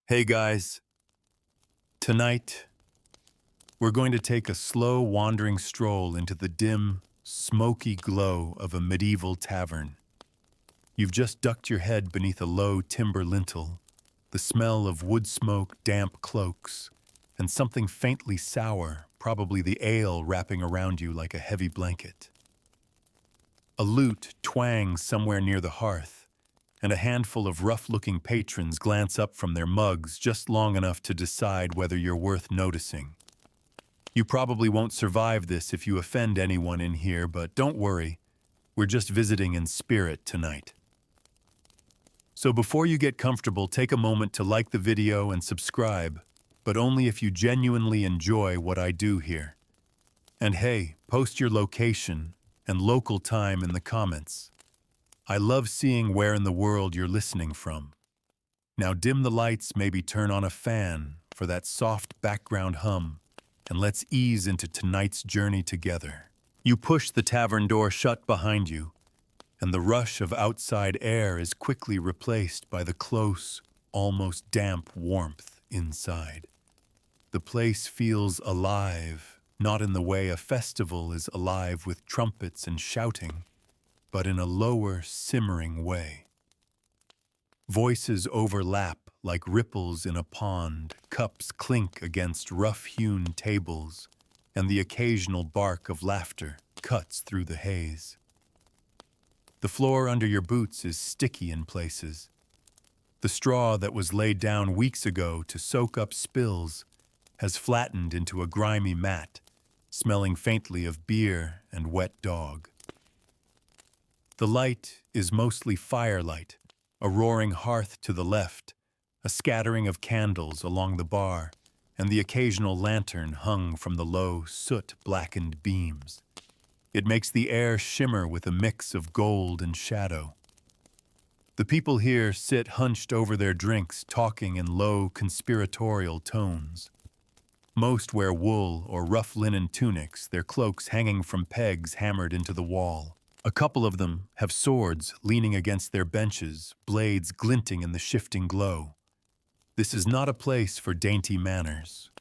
Hey guys, tonight we're going to take a slow wandering stroll into the dim, smoky glow of a medieval tavern. You've just ducked your head beneath a low timber lintel, the smell of wood smoke, damp cloaks, and something faintly sour, probably the ale wrapping around you like a heavy blanket. A lute twangs somewhere near the hearth, and a handful of rough-looking patrons glance up from their mugs just long enough to decide whether you're worth noticing. You probably won't survive this if you offend anyone in here, but don't worry, we're just visiting in spirit tonight. So before you get comfortable, take a moment to like the video and subscribe, but only if you genuinely enjoy what I do here. And hey, post your location and local time in the comments. I love seeing where in the world you're listening from. Now dim the lights, maybe turn on a fan for that soft background hum, and let's ease into tonight's journey together. You push the tavern door shut behind you, and the rush of outside air is quickly replaced by the close, almost damp warmth inside. The place feels alive, not in the way a festival is alive with trumpets and shouting, but in a lower, simmering way. Voices overlap like ripples in a pond, cups clink against rough-hewn tables, and the occasional bark of laughter cuts through the haze. The floor under your boots is sticky in places. The straw that was laid down weeks ago to soak up spills has flattened into a grimy mat, smelling faintly of beer and wet dog. The light is mostly firelight, a roaring hearth to the left, a scattering of candles along the bar, and the occasional lantern hung from the low, soot-blackened beams. It makes the air shimmer with a mix of gold and shadow. The people here sit hunched over their drinks, talking in low, conspiratorial tones. Most wear wool or rough linen tunics, their cloaks hanging from pegs hammered into the wall. A couple of them have swords leaning against their benches, blades glinting in the shifting glow. This is not a place for dainty manners.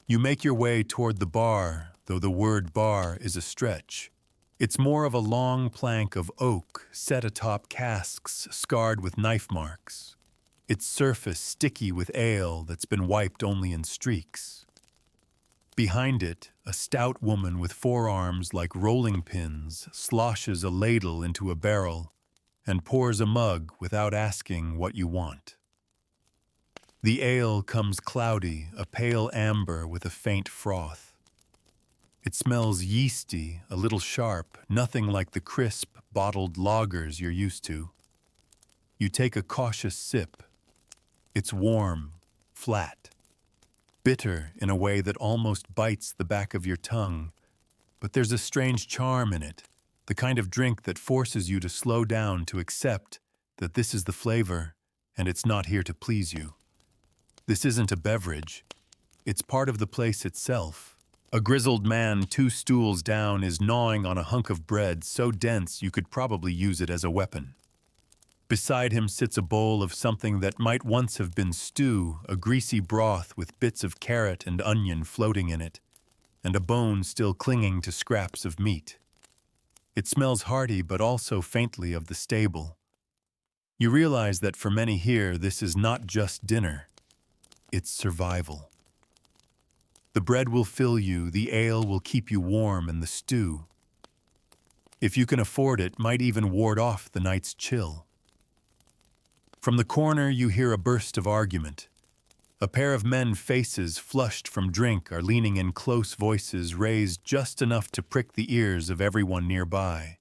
You make your way toward the bar, though the word bar is a stretch. It's more of a long plank of oak set atop casks scarred with knife marks, its surface sticky with ale that's been wiped only in streaks. Behind it, a stout woman with forearms like rolling pins sloshes a ladle into a barrel and pours a mug without asking what you want. The ale comes cloudy, a pale amber with a faint froth. It smells yeasty, a little sharp, nothing like the crisp, bottled lagers you're used to. You take a cautious sip. It's warm, flat, bitter in a way that almost bites the back of your tongue, but there's a strange charm in it, the kind of drink that forces you to slow down to accept that this is the flavor and it's not here to please you. This isn't a beverage. It's part of the place itself. A grizzled man 2 stools down is gnawing on a hunk of bread so dense you could probably use it as a weapon. Beside him sits a bowl of something that might once have been stew, a greasy broth with bits of carrot and onion floating in it, and a bone still clinging to scraps of meat. It smells hearty but also faintly of the stable. You realize that for many here, this is not just dinner. It's survival. The bread will fill you, the ale will keep you warm, and the stew, if you can afford it, might even ward off the night's chill. From the corner, you hear a burst of argument. A pair of men, faces flushed from drink, are leaning in, close voices raised just enough to prick the ears of everyone nearby.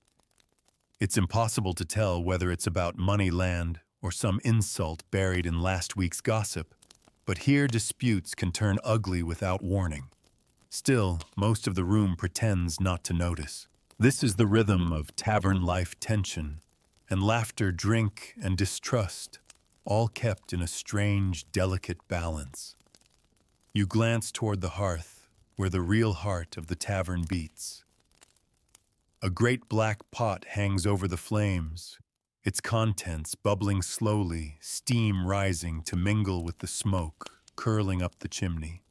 It's impossible to tell whether it's about money, land, or some insult buried in last week's gossip, but here disputes can turn ugly without warning. Still, most of the room pretends not to notice. This is the rhythm of tavern life: tension and laughter, drink and distrust, all kept in a strange, delicate balance. You glance toward the hearth, where the real heart of the tavern beats. A great black pot hangs over the flames, its contents bubbling slowly, steam rising to mingle with the smoke curling up the chimney.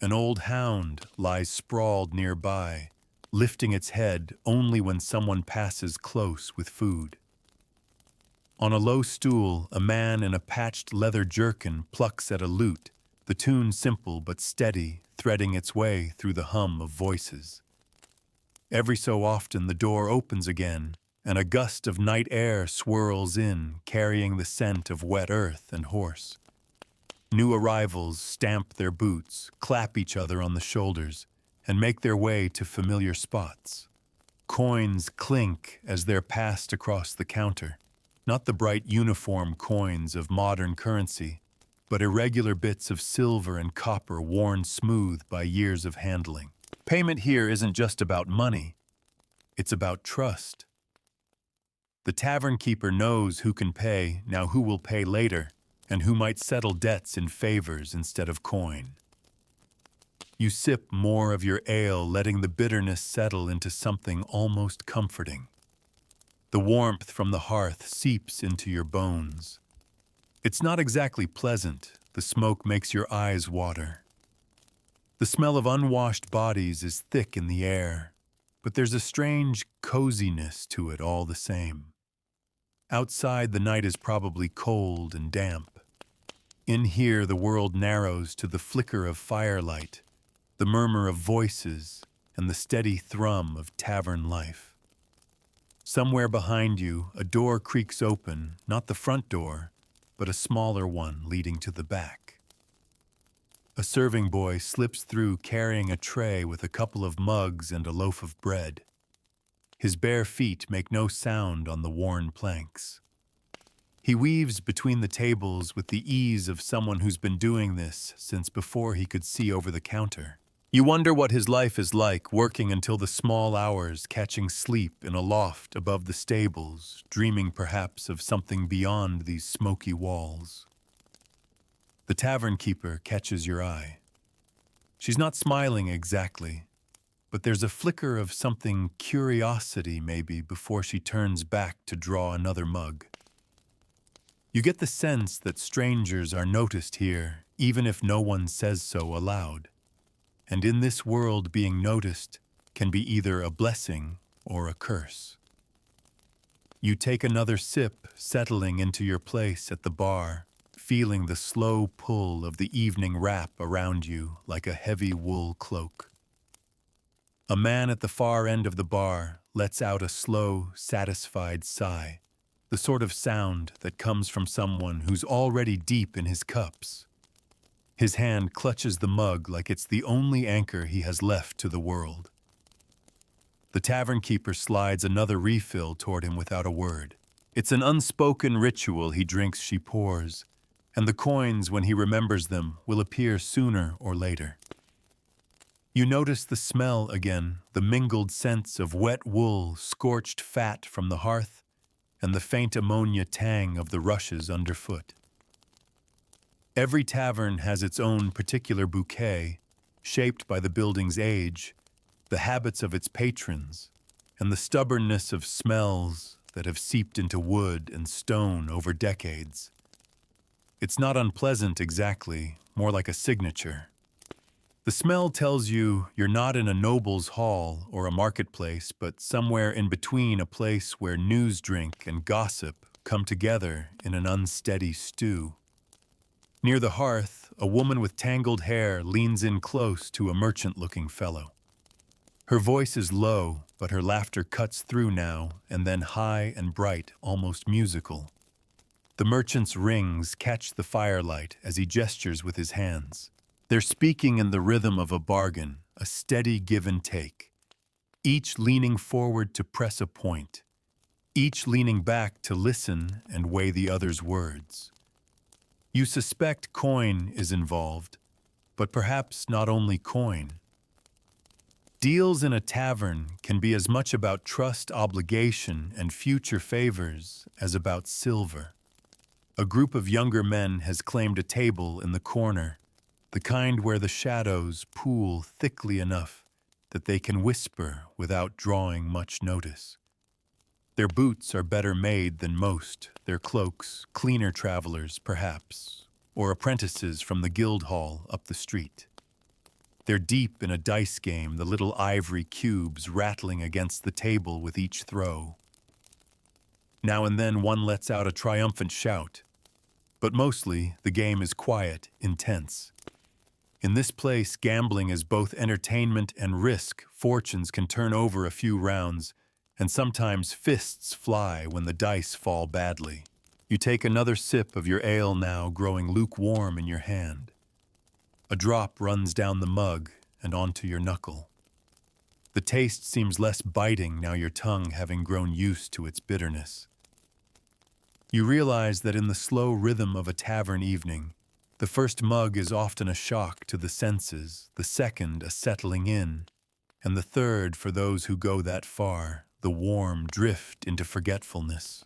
An old hound lies sprawled nearby, lifting its head only when someone passes close with food. On a low stool, a man in a patched leather jerkin plucks at a lute, the tune simple but steady, threading its way through the hum of voices. Every so often the door opens again, and a gust of night air swirls in, carrying the scent of wet earth and horse. New arrivals stamp their boots, clap each other on the shoulders, and make their way to familiar spots. Coins clink as they're passed across the counter, not the bright uniform coins of modern currency, but irregular bits of silver and copper worn smooth by years of handling. Payment here isn't just about money, it's about trust. The tavern keeper knows who can pay, now who will pay later, and who might settle debts in favors instead of coin. You sip more of your ale, letting the bitterness settle into something almost comforting. The warmth from the hearth seeps into your bones. It's not exactly pleasant. The smoke makes your eyes water. The smell of unwashed bodies is thick in the air, but there's a strange coziness to it all the same. Outside, the night is probably cold and damp. In here, the world narrows to the flicker of firelight, the murmur of voices, and the steady thrum of tavern life. Somewhere behind you, a door creaks open, not the front door, but a smaller one leading to the back. A serving boy slips through carrying a tray with a couple of mugs and a loaf of bread. His bare feet make no sound on the worn planks. He weaves between the tables with the ease of someone who's been doing this since before he could see over the counter. You wonder what his life is like, working until the small hours, catching sleep in a loft above the stables, dreaming perhaps of something beyond these smoky walls. The tavern keeper catches your eye. She's not smiling exactly, but there's a flicker of something curiosity maybe before she turns back to draw another mug. You get the sense that strangers are noticed here, even if no one says so aloud. And in this world, being noticed can be either a blessing or a curse. You take another sip, settling into your place at the bar, feeling the slow pull of the evening wrap around you like a heavy wool cloak. A man at the far end of the bar lets out a slow, satisfied sigh, the sort of sound that comes from someone who's already deep in his cups. His hand clutches the mug like it's the only anchor he has left to the world. The tavern keeper slides another refill toward him without a word. It's an unspoken ritual he drinks, she pours, and the coins, when he remembers them, will appear sooner or later. You notice the smell again, the mingled scents of wet wool, scorched fat from the hearth, and the faint ammonia tang of the rushes underfoot. Every tavern has its own particular bouquet, shaped by the building's age, the habits of its patrons, and the stubbornness of smells that have seeped into wood and stone over decades. It's not unpleasant exactly, more like a signature. The smell tells you you're not in a noble's hall or a marketplace, but somewhere in between, a place where news drink and gossip come together in an unsteady stew. Near the hearth, a woman with tangled hair leans in close to a merchant-looking fellow. Her voice is low, but her laughter cuts through now and then, high and bright, almost musical. The merchant's rings catch the firelight as he gestures with his hands. They're speaking in the rhythm of a bargain, a steady give and take, each leaning forward to press a point, each leaning back to listen and weigh the other's words. You suspect coin is involved, but perhaps not only coin. Deals in a tavern can be as much about trust, obligation, and future favors as about silver. A group of younger men has claimed a table in the corner, the kind where the shadows pool thickly enough that they can whisper without drawing much notice. Their boots are better made than most, their cloaks cleaner travelers, perhaps, or apprentices from the guild hall up the street. They're deep in a dice game, the little ivory cubes rattling against the table with each throw. Now and then one lets out a triumphant shout, but mostly the game is quiet, intense. In this place, gambling is both entertainment and risk. Fortunes can turn over a few rounds, and sometimes fists fly when the dice fall badly. You take another sip of your ale now, growing lukewarm in your hand. A drop runs down the mug and onto your knuckle. The taste seems less biting now, your tongue having grown used to its bitterness. You realize that in the slow rhythm of a tavern evening, the first mug is often a shock to the senses, the second a settling in, and the third, for those who go that far, the warm drift into forgetfulness.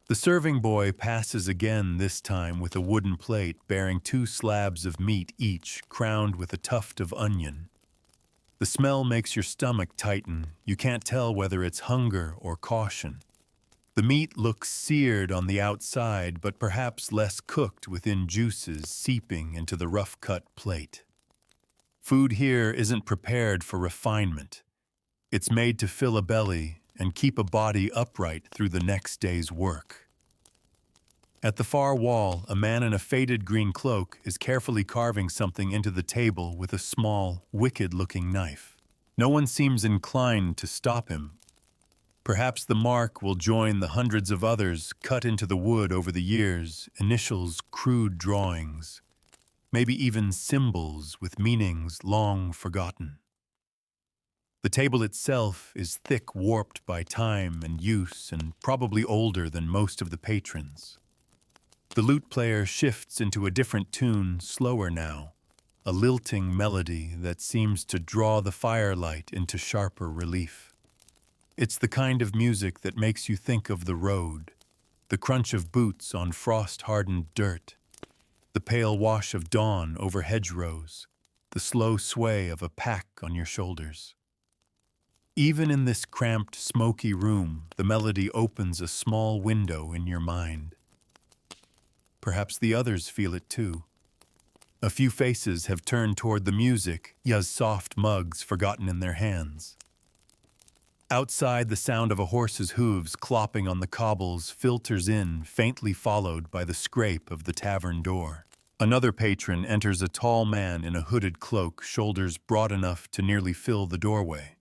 The serving boy passes again, this time with a wooden plate bearing 2 slabs of meat each, crowned with a tuft of onion. The smell makes your stomach tighten. You can't tell whether it's hunger or caution. The meat looks seared on the outside, but perhaps less cooked within, juices seeping into the rough-cut plate. Food here isn't prepared for refinement. It's made to fill a belly and keep a body upright through the next day's work. At the far wall, a man in a faded green cloak is carefully carving something into the table with a small, wicked-looking knife. No one seems inclined to stop him. Perhaps the mark will join the hundreds of others cut into the wood over the years, initials, crude drawings, maybe even symbols with meanings long forgotten. The table itself is thick, warped by time and use, and probably older than most of the patrons. The lute player shifts into a different tune, slower now, a lilting melody that seems to draw the firelight into sharper relief. It's the kind of music that makes you think of the road, the crunch of boots on frost-hardened dirt, the pale wash of dawn over hedgerows, the slow sway of a pack on your shoulders. Even in this cramped, smoky room, the melody opens a small window in your mind. Perhaps the others feel it too. A few faces have turned toward the music, Ya's soft mugs forgotten in their hands. Outside, the sound of a horse's hooves clopping on the cobbles filters in, faintly followed by the scrape of the tavern door. Another patron enters, a tall man in a hooded cloak, shoulders broad enough to nearly fill the doorway.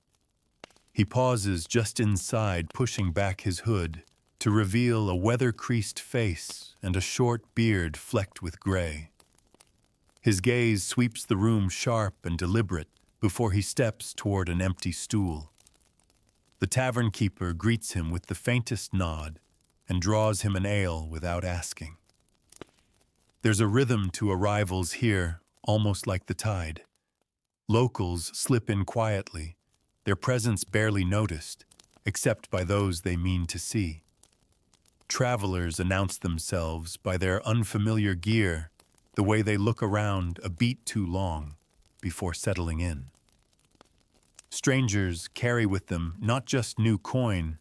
He pauses just inside, pushing back his hood, to reveal a weather-creased face and a short beard flecked with gray. His gaze sweeps the room sharp and deliberate before he steps toward an empty stool. The tavern keeper greets him with the faintest nod and draws him an ale without asking. There's a rhythm to arrivals here, almost like the tide. Locals slip in quietly, their presence barely noticed, except by those they mean to see. Travelers announce themselves by their unfamiliar gear, the way they look around a beat too long before settling in. Strangers carry with them not just new coin,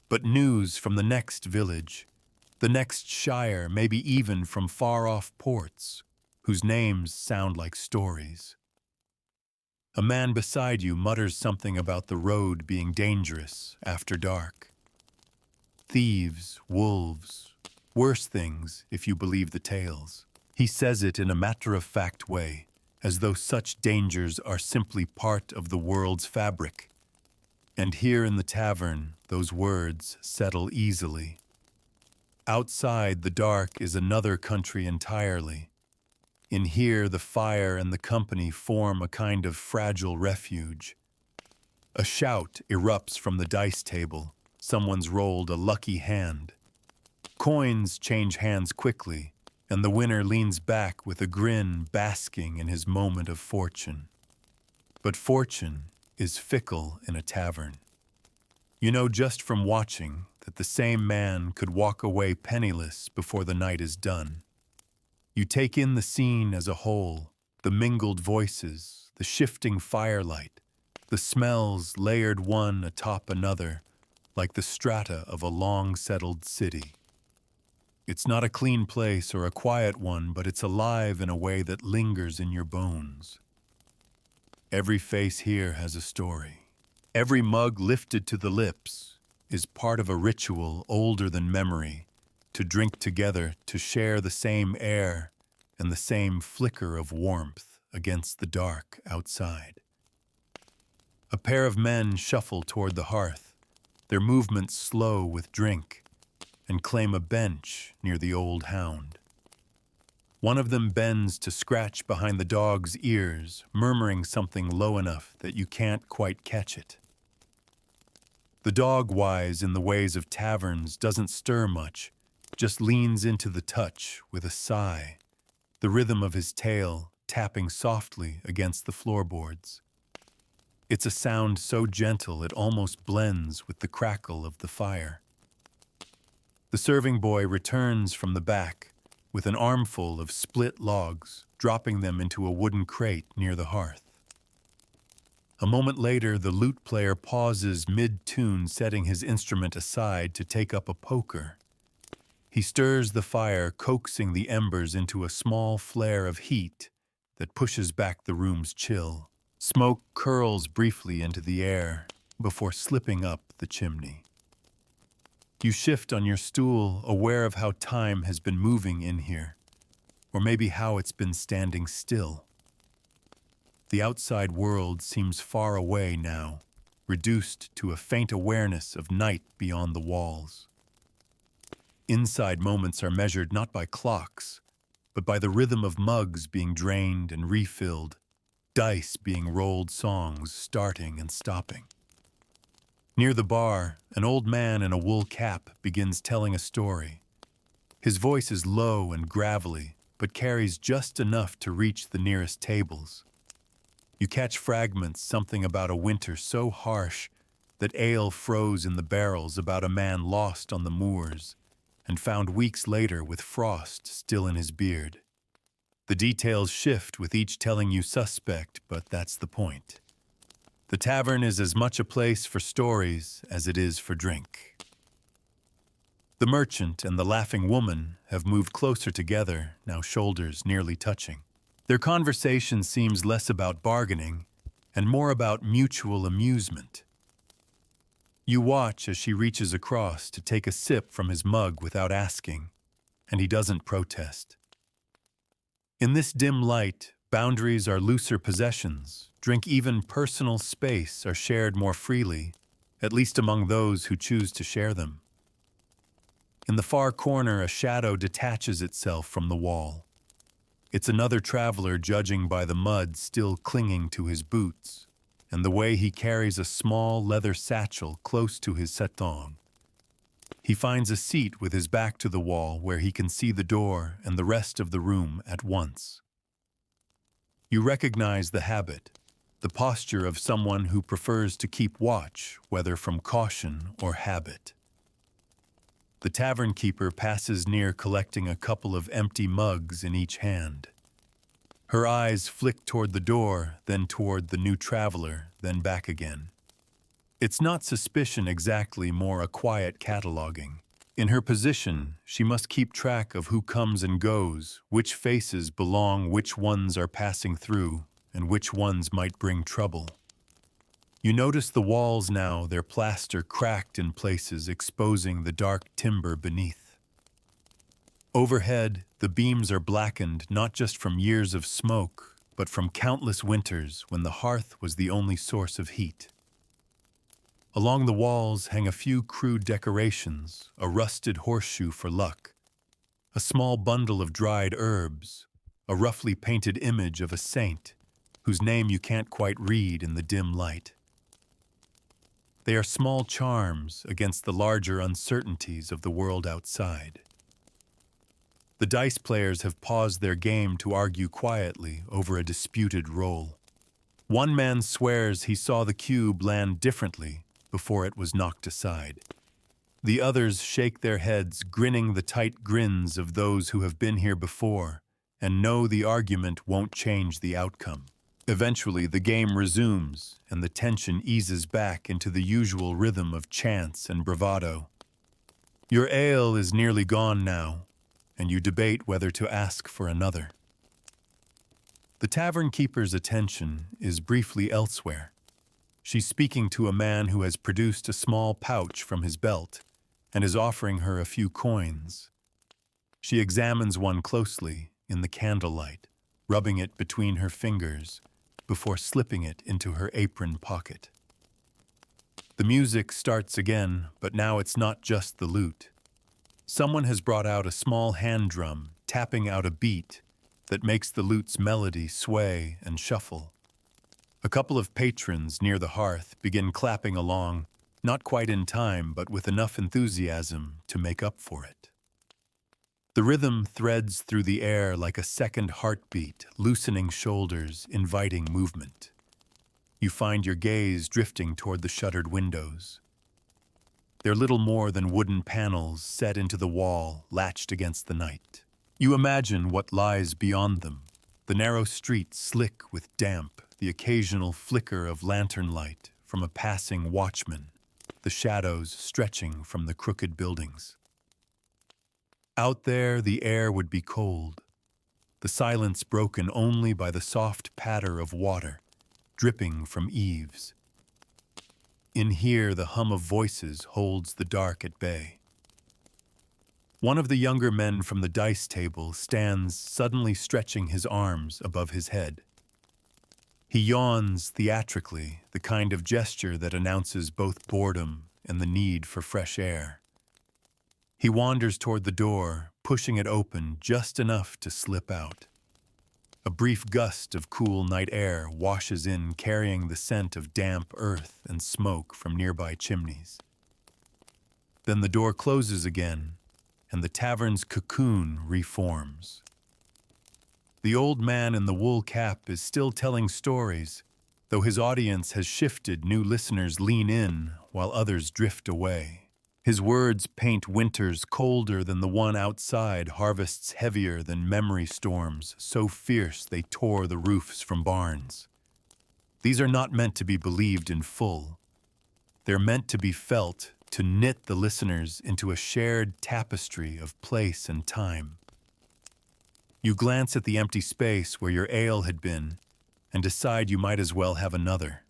but news from the next village, the next shire, maybe even from far-off ports, whose names sound like stories. A man beside you mutters something about the road being dangerous after dark. Thieves, wolves, worse things if you believe the tales. He says it in a matter-of-fact way, as though such dangers are simply part of the world's fabric. And here in the tavern, those words settle easily. Outside, the dark is another country entirely. In here, the fire and the company form a kind of fragile refuge. A shout erupts from the dice table. Someone's rolled a lucky hand. Coins change hands quickly, and the winner leans back with a grin, basking in his moment of fortune. But fortune is fickle in a tavern. You know just from watching that the same man could walk away penniless before the night is done. You take in the scene as a whole, the mingled voices, the shifting firelight, the smells layered one atop another, like the strata of a long-settled city. It's not a clean place or a quiet one, but it's alive in a way that lingers in your bones. Every face here has a story. Every mug lifted to the lips is part of a ritual older than memory, to drink together, to share the same air and the same flicker of warmth against the dark outside. A pair of men shuffle toward the hearth, their movements slow with drink, and claim a bench near the old hound. One of them bends to scratch behind the dog's ears, murmuring something low enough that you can't quite catch it. The dog, wise in the ways of taverns, doesn't stir much, just leans into the touch with a sigh, the rhythm of his tail tapping softly against the floorboards. It's a sound so gentle it almost blends with the crackle of the fire. The serving boy returns from the back with an armful of split logs, dropping them into a wooden crate near the hearth. A moment later, the lute player pauses mid-tune, setting his instrument aside to take up a poker. He stirs the fire, coaxing the embers into a small flare of heat that pushes back the room's chill. Smoke curls briefly into the air before slipping up the chimney. You shift on your stool, aware of how time has been moving in here, or maybe how it's been standing still. The outside world seems far away now, reduced to a faint awareness of night beyond the walls. Inside moments are measured not by clocks, but by the rhythm of mugs being drained and refilled, dice being rolled, songs starting and stopping. Near the bar, an old man in a wool cap begins telling a story. His voice is low and gravelly, but carries just enough to reach the nearest tables. You catch fragments, something about a winter so harsh that ale froze in the barrels, about a man lost on the moors and found weeks later with frost still in his beard. The details shift with each telling you suspect, but that's the point. The tavern is as much a place for stories as it is for drink. The merchant and the laughing woman have moved closer together, now shoulders nearly touching. Their conversation seems less about bargaining and more about mutual amusement. You watch as she reaches across to take a sip from his mug without asking, and he doesn't protest. In this dim light, boundaries are looser possessions. Drink, even personal space, are shared more freely, at least among those who choose to share them. In the far corner, a shadow detaches itself from the wall. It's another traveler, judging by the mud still clinging to his boots and the way he carries a small leather satchel close to his setong. He finds a seat with his back to the wall where he can see the door and the rest of the room at once. You recognize the habit, the posture of someone who prefers to keep watch, whether from caution or habit. The tavern keeper passes near, collecting a couple of empty mugs in each hand. Her eyes flick toward the door, then toward the new traveler, then back again. It's not suspicion exactly, more a quiet cataloging. In her position, she must keep track of who comes and goes, which faces belong, which ones are passing through, and which ones might bring trouble. You notice the walls now, their plaster cracked in places, exposing the dark timber beneath. Overhead, the beams are blackened not just from years of smoke, but from countless winters when the hearth was the only source of heat. Along the walls hang a few crude decorations, a rusted horseshoe for luck, a small bundle of dried herbs, a roughly painted image of a saint whose name you can't quite read in the dim light. They are small charms against the larger uncertainties of the world outside. The dice players have paused their game to argue quietly over a disputed roll. One man swears he saw the cube land differently before it was knocked aside. The others shake their heads, grinning the tight grins of those who have been here before and know the argument won't change the outcome. Eventually, the game resumes, and the tension eases back into the usual rhythm of chance and bravado. Your ale is nearly gone now, and you debate whether to ask for another. The tavern keeper's attention is briefly elsewhere. She's speaking to a man who has produced a small pouch from his belt and is offering her a few coins. She examines one closely in the candlelight, rubbing it between her fingers before slipping it into her apron pocket. The music starts again, but now it's not just the lute. Someone has brought out a small hand drum, tapping out a beat that makes the lute's melody sway and shuffle. A couple of patrons near the hearth begin clapping along, not quite in time, but with enough enthusiasm to make up for it. The rhythm threads through the air like a second heartbeat, loosening shoulders, inviting movement. You find your gaze drifting toward the shuttered windows. They're little more than wooden panels set into the wall, latched against the night. You imagine what lies beyond them, the narrow street slick with damp, the occasional flicker of lantern light from a passing watchman, the shadows stretching from the crooked buildings. Out there, the air would be cold, the silence broken only by the soft patter of water dripping from eaves. In here, the hum of voices holds the dark at bay. One of the younger men from the dice table stands suddenly stretching his arms above his head. He yawns theatrically, the kind of gesture that announces both boredom and the need for fresh air. He wanders toward the door, pushing it open just enough to slip out. A brief gust of cool night air washes in, carrying the scent of damp earth and smoke from nearby chimneys. Then the door closes again, and the tavern's cocoon reforms. The old man in the wool cap is still telling stories. Though his audience has shifted, new listeners lean in while others drift away. His words paint winters colder than the one outside, harvests heavier than memory storms, so fierce they tore the roofs from barns. These are not meant to be believed in full. They're meant to be felt, to knit the listeners into a shared tapestry of place and time. You glance at the empty space where your ale had been and decide you might as well have another.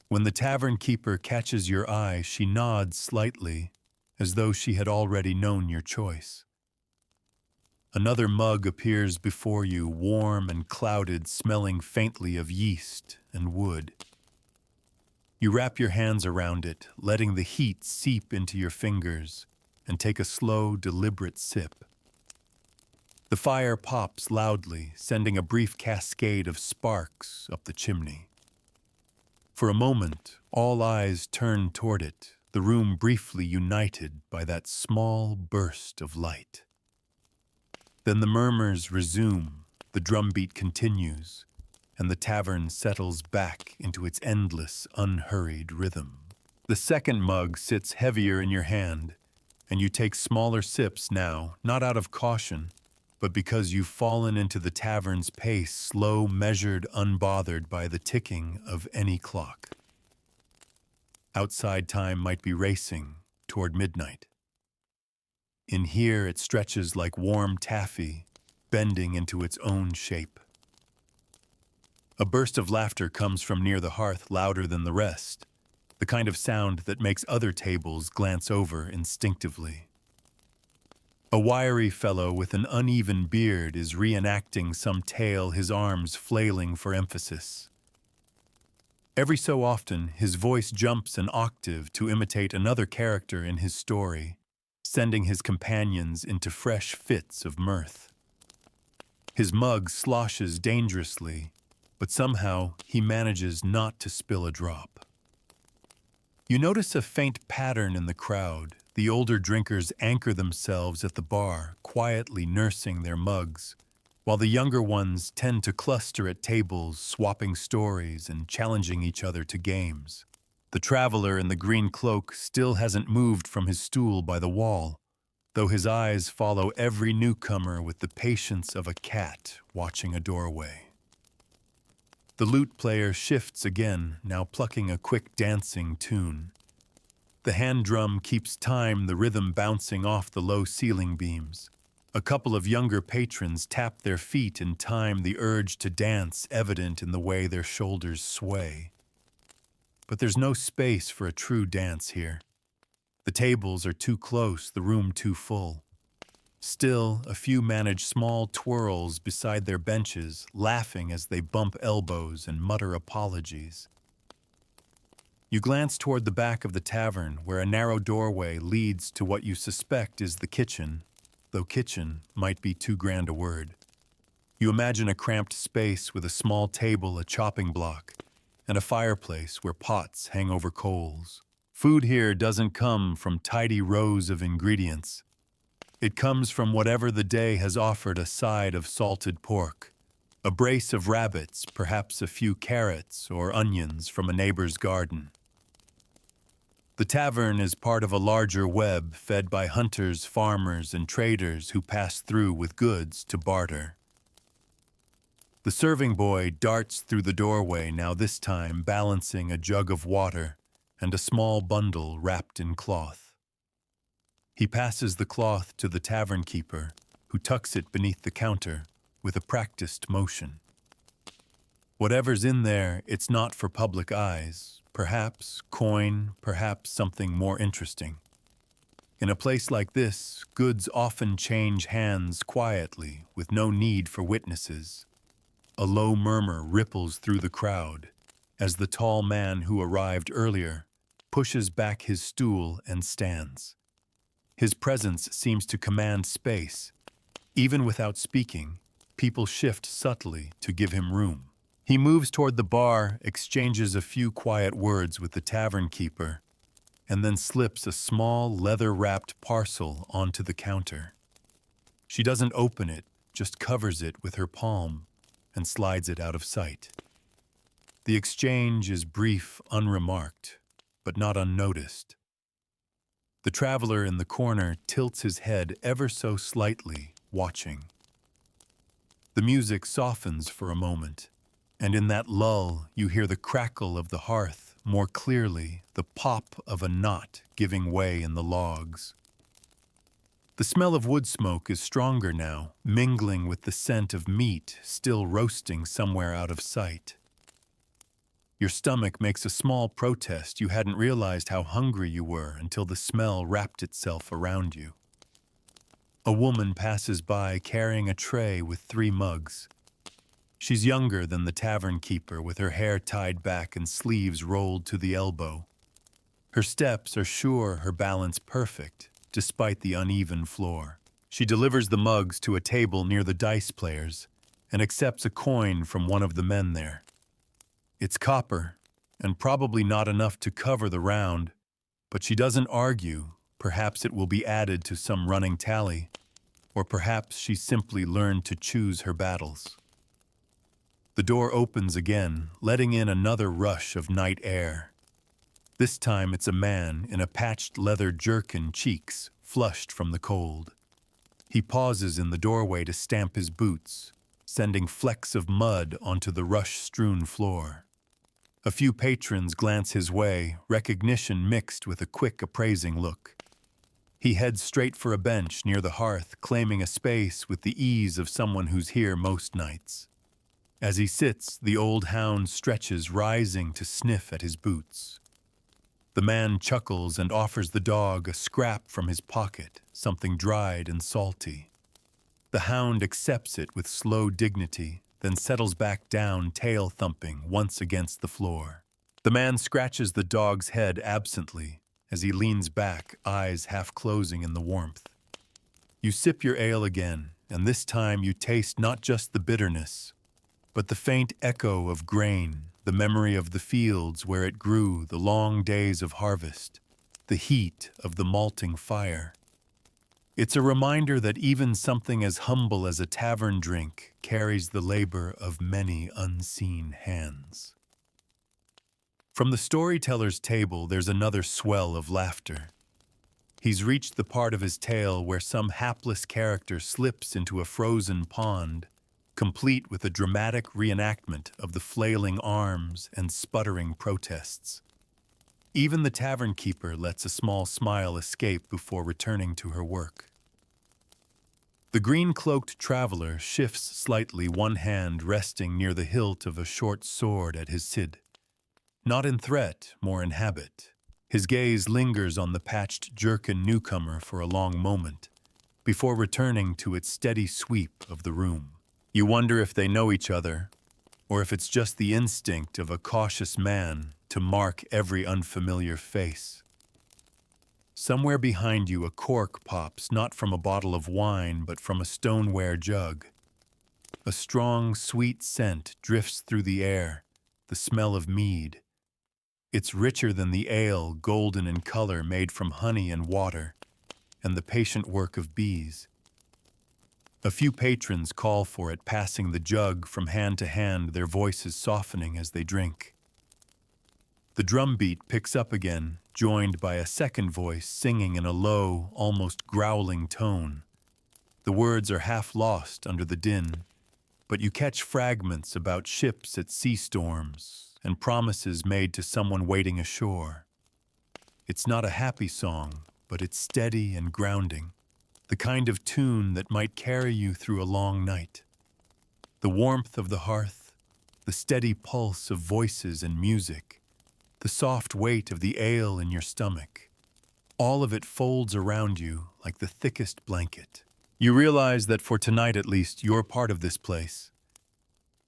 When the tavern keeper catches your eye, she nods slightly, as though she had already known your choice. Another mug appears before you, warm and clouded, smelling faintly of yeast and wood. You wrap your hands around it, letting the heat seep into your fingers, and take a slow, deliberate sip. The fire pops loudly, sending a brief cascade of sparks up the chimney. For a moment, all eyes turn toward it, the room briefly united by that small burst of light. Then the murmurs resume, the drumbeat continues, and the tavern settles back into its endless, unhurried rhythm. The second mug sits heavier in your hand, and you take smaller sips now, not out of caution, but because you've fallen into the tavern's pace, slow, measured, unbothered by the ticking of any clock. Outside time might be racing toward midnight. In here it stretches like warm taffy, bending into its own shape. A burst of laughter comes from near the hearth, louder than the rest, the kind of sound that makes other tables glance over instinctively. A wiry fellow with an uneven beard is reenacting some tale, his arms flailing for emphasis. Every so often, his voice jumps an octave to imitate another character in his story, sending his companions into fresh fits of mirth. His mug sloshes dangerously, but somehow he manages not to spill a drop. You notice a faint pattern in the crowd. The older drinkers anchor themselves at the bar, quietly nursing their mugs, while the younger ones tend to cluster at tables, swapping stories and challenging each other to games. The traveler in the green cloak still hasn't moved from his stool by the wall, though his eyes follow every newcomer with the patience of a cat watching a doorway. The lute player shifts again, now plucking a quick dancing tune. The hand drum keeps time, the rhythm bouncing off the low ceiling beams. A couple of younger patrons tap their feet in time, the urge to dance evident in the way their shoulders sway. But there's no space for a true dance here. The tables are too close, the room too full. Still, a few manage small twirls beside their benches, laughing as they bump elbows and mutter apologies. You glance toward the back of the tavern, where a narrow doorway leads to what you suspect is the kitchen, though kitchen might be too grand a word. You imagine a cramped space with a small table, a chopping block, and a fireplace where pots hang over coals. Food here doesn't come from tidy rows of ingredients. It comes from whatever the day has offered: a side of salted pork, a brace of rabbits, perhaps a few carrots or onions from a neighbor's garden. The tavern is part of a larger web fed by hunters, farmers, and traders who pass through with goods to barter. The serving boy darts through the doorway, now this time balancing a jug of water and a small bundle wrapped in cloth. He passes the cloth to the tavern keeper, who tucks it beneath the counter with a practiced motion. Whatever's in there, it's not for public eyes. Perhaps coin, perhaps something more interesting. In a place like this, goods often change hands quietly, with no need for witnesses. A low murmur ripples through the crowd as the tall man who arrived earlier pushes back his stool and stands. His presence seems to command space. Even without speaking, people shift subtly to give him room. He moves toward the bar, exchanges a few quiet words with the tavern keeper, and then slips a small leather-wrapped parcel onto the counter. She doesn't open it, just covers it with her palm and slides it out of sight. The exchange is brief, unremarked, but not unnoticed. The traveler in the corner tilts his head ever so slightly, watching. The music softens for a moment, and in that lull you hear the crackle of the hearth, more clearly the pop of a knot giving way in the logs. The smell of wood smoke is stronger now, mingling with the scent of meat still roasting somewhere out of sight. Your stomach makes a small protest. You hadn't realized how hungry you were until the smell wrapped itself around you. A woman passes by carrying a tray with 3 mugs. She's younger than the tavern keeper, with her hair tied back and sleeves rolled to the elbow. Her steps are sure, her balance perfect, despite the uneven floor. She delivers the mugs to a table near the dice players and accepts a coin from one of the men there. It's copper, and probably not enough to cover the round, but she doesn't argue. Perhaps it will be added to some running tally, or perhaps she simply learned to choose her battles. The door opens again, letting in another rush of night air. This time it's a man in a patched leather jerkin, cheeks flushed from the cold. He pauses in the doorway to stamp his boots, sending flecks of mud onto the rush-strewn floor. A few patrons glance his way, recognition mixed with a quick appraising look. He heads straight for a bench near the hearth, claiming a space with the ease of someone who's here most nights. As he sits, the old hound stretches, rising to sniff at his boots. The man chuckles and offers the dog a scrap from his pocket, something dried and salty. The hound accepts it with slow dignity, then settles back down, tail thumping once against the floor. The man scratches the dog's head absently as he leans back, eyes half closing in the warmth. You sip your ale again, and this time you taste not just the bitterness, but the faint echo of grain, the memory of the fields where it grew, the long days of harvest, the heat of the malting fire. It's a reminder that even something as humble as a tavern drink carries the labor of many unseen hands. From the storyteller's table, there's another swell of laughter. He's reached the part of his tale where some hapless character slips into a frozen pond complete with a dramatic reenactment of the flailing arms and sputtering protests. Even the tavern keeper lets a small smile escape before returning to her work. The green-cloaked traveler shifts slightly, one hand resting near the hilt of a short sword at his side. Not in threat, more in habit. His gaze lingers on the patched jerkin newcomer for a long moment, before returning to its steady sweep of the room. You wonder if they know each other, or if it's just the instinct of a cautious man to mark every unfamiliar face. Somewhere behind you a cork pops, not from a bottle of wine, but from a stoneware jug. A strong, sweet scent drifts through the air, the smell of mead. It's richer than the ale, golden in color, made from honey and water, and the patient work of bees. A few patrons call for it, passing the jug from hand to hand, their voices softening as they drink. The drum beat picks up again, joined by a second voice singing in a low, almost growling tone. The words are half lost under the din, but you catch fragments about ships at sea storms and promises made to someone waiting ashore. It's not a happy song, but it's steady and grounding, the kind of tune that might carry you through a long night. The warmth of the hearth, the steady pulse of voices and music, the soft weight of the ale in your stomach, all of it folds around you like the thickest blanket. You realize that for tonight at least, you're part of this place.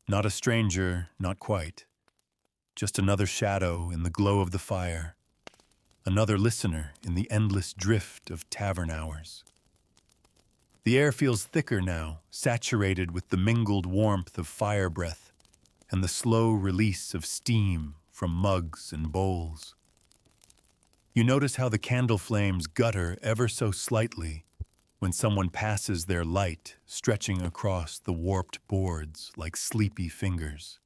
Not a stranger, not quite. Just another shadow in the glow of the fire. Another listener in the endless drift of tavern hours. The air feels thicker now, saturated with the mingled warmth of fire breath and the slow release of steam from mugs and bowls. You notice how the candle flames gutter ever so slightly when someone passes their light, stretching across the warped boards like sleepy fingers.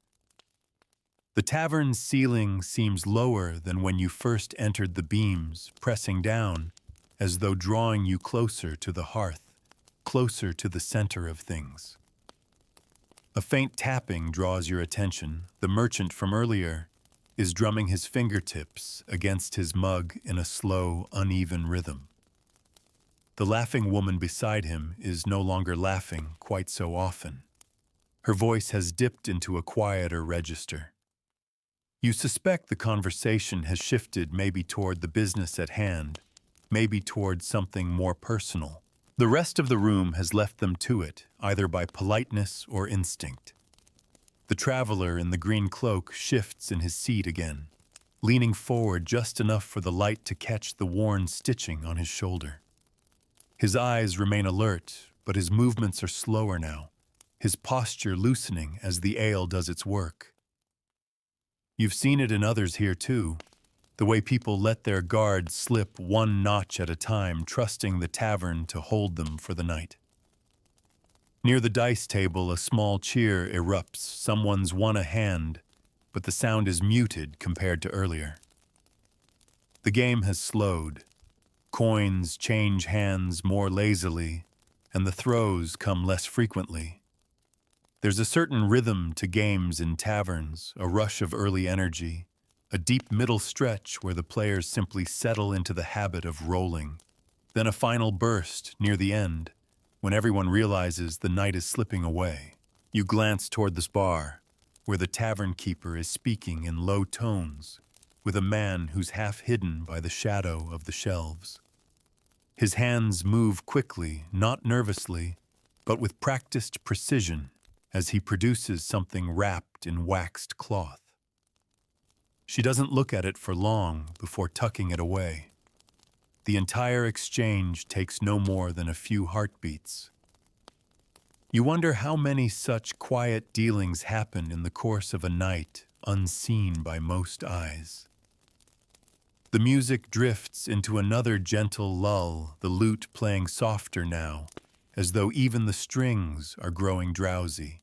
The tavern's ceiling seems lower than when you first entered the beams, pressing down, as though drawing you closer to the hearth, closer to the center of things. A faint tapping draws your attention. The merchant from earlier is drumming his fingertips against his mug in a slow, uneven rhythm. The laughing woman beside him is no longer laughing quite so often. Her voice has dipped into a quieter register. You suspect the conversation has shifted, maybe toward the business at hand, maybe toward something more personal. The rest of the room has left them to it, either by politeness or instinct. The traveler in the green cloak shifts in his seat again, leaning forward just enough for the light to catch the worn stitching on his shoulder. His eyes remain alert, but his movements are slower now, his posture loosening as the ale does its work. You've seen it in others here too, the way people let their guard slip one notch at a time, trusting the tavern to hold them for the night. Near the dice table, a small cheer erupts. Someone's won a hand, but the sound is muted compared to earlier. The game has slowed. Coins change hands more lazily, and the throws come less frequently. There's a certain rhythm to games in taverns, a rush of early energy, a deep middle stretch where the players simply settle into the habit of rolling, then a final burst near the end, when everyone realizes the night is slipping away. You glance toward this bar, where the tavern keeper is speaking in low tones with a man who's half hidden by the shadow of the shelves. His hands move quickly, not nervously, but with practiced precision as he produces something wrapped in waxed cloth. She doesn't look at it for long before tucking it away. The entire exchange takes no more than a few heartbeats. You wonder how many such quiet dealings happen in the course of a night unseen by most eyes. The music drifts into another gentle lull, the lute playing softer now, as though even the strings are growing drowsy.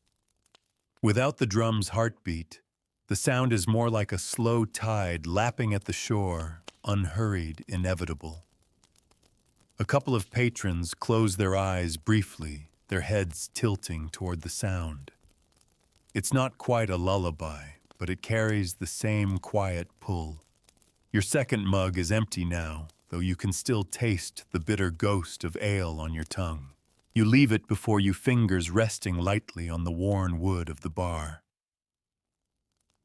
Without the drum's heartbeat, the sound is more like a slow tide lapping at the shore, unhurried, inevitable. A couple of patrons close their eyes briefly, their heads tilting toward the sound. It's not quite a lullaby, but it carries the same quiet pull. Your second mug is empty now, though you can still taste the bitter ghost of ale on your tongue. You leave it before you fingers resting lightly on the worn wood of the bar.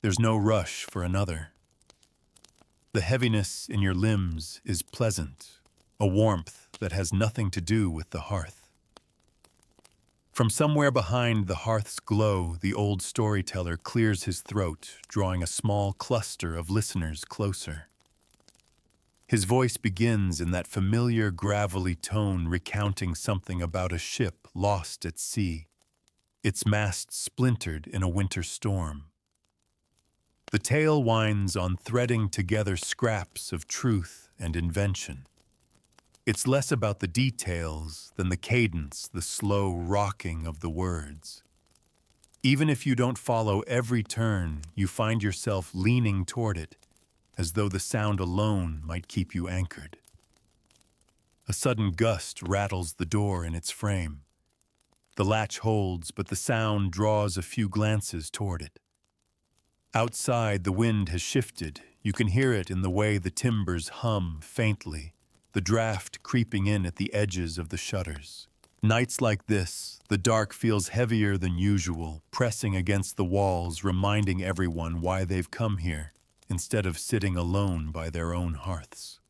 There's no rush for another. The heaviness in your limbs is pleasant, a warmth that has nothing to do with the hearth. From somewhere behind the hearth's glow, the old storyteller clears his throat, drawing a small cluster of listeners closer. His voice begins in that familiar gravelly tone, recounting something about a ship lost at sea, its mast splintered in a winter storm. The tale winds on threading together scraps of truth and invention. It's less about the details than the cadence, the slow rocking of the words. Even if you don't follow every turn, you find yourself leaning toward it, as though the sound alone might keep you anchored. A sudden gust rattles the door in its frame. The latch holds, but the sound draws a few glances toward it. Outside, the wind has shifted. You can hear it in the way the timbers hum faintly, the draft creeping in at the edges of the shutters. Nights like this, the dark feels heavier than usual, pressing against the walls, reminding everyone why they've come here, instead of sitting alone by their own hearths.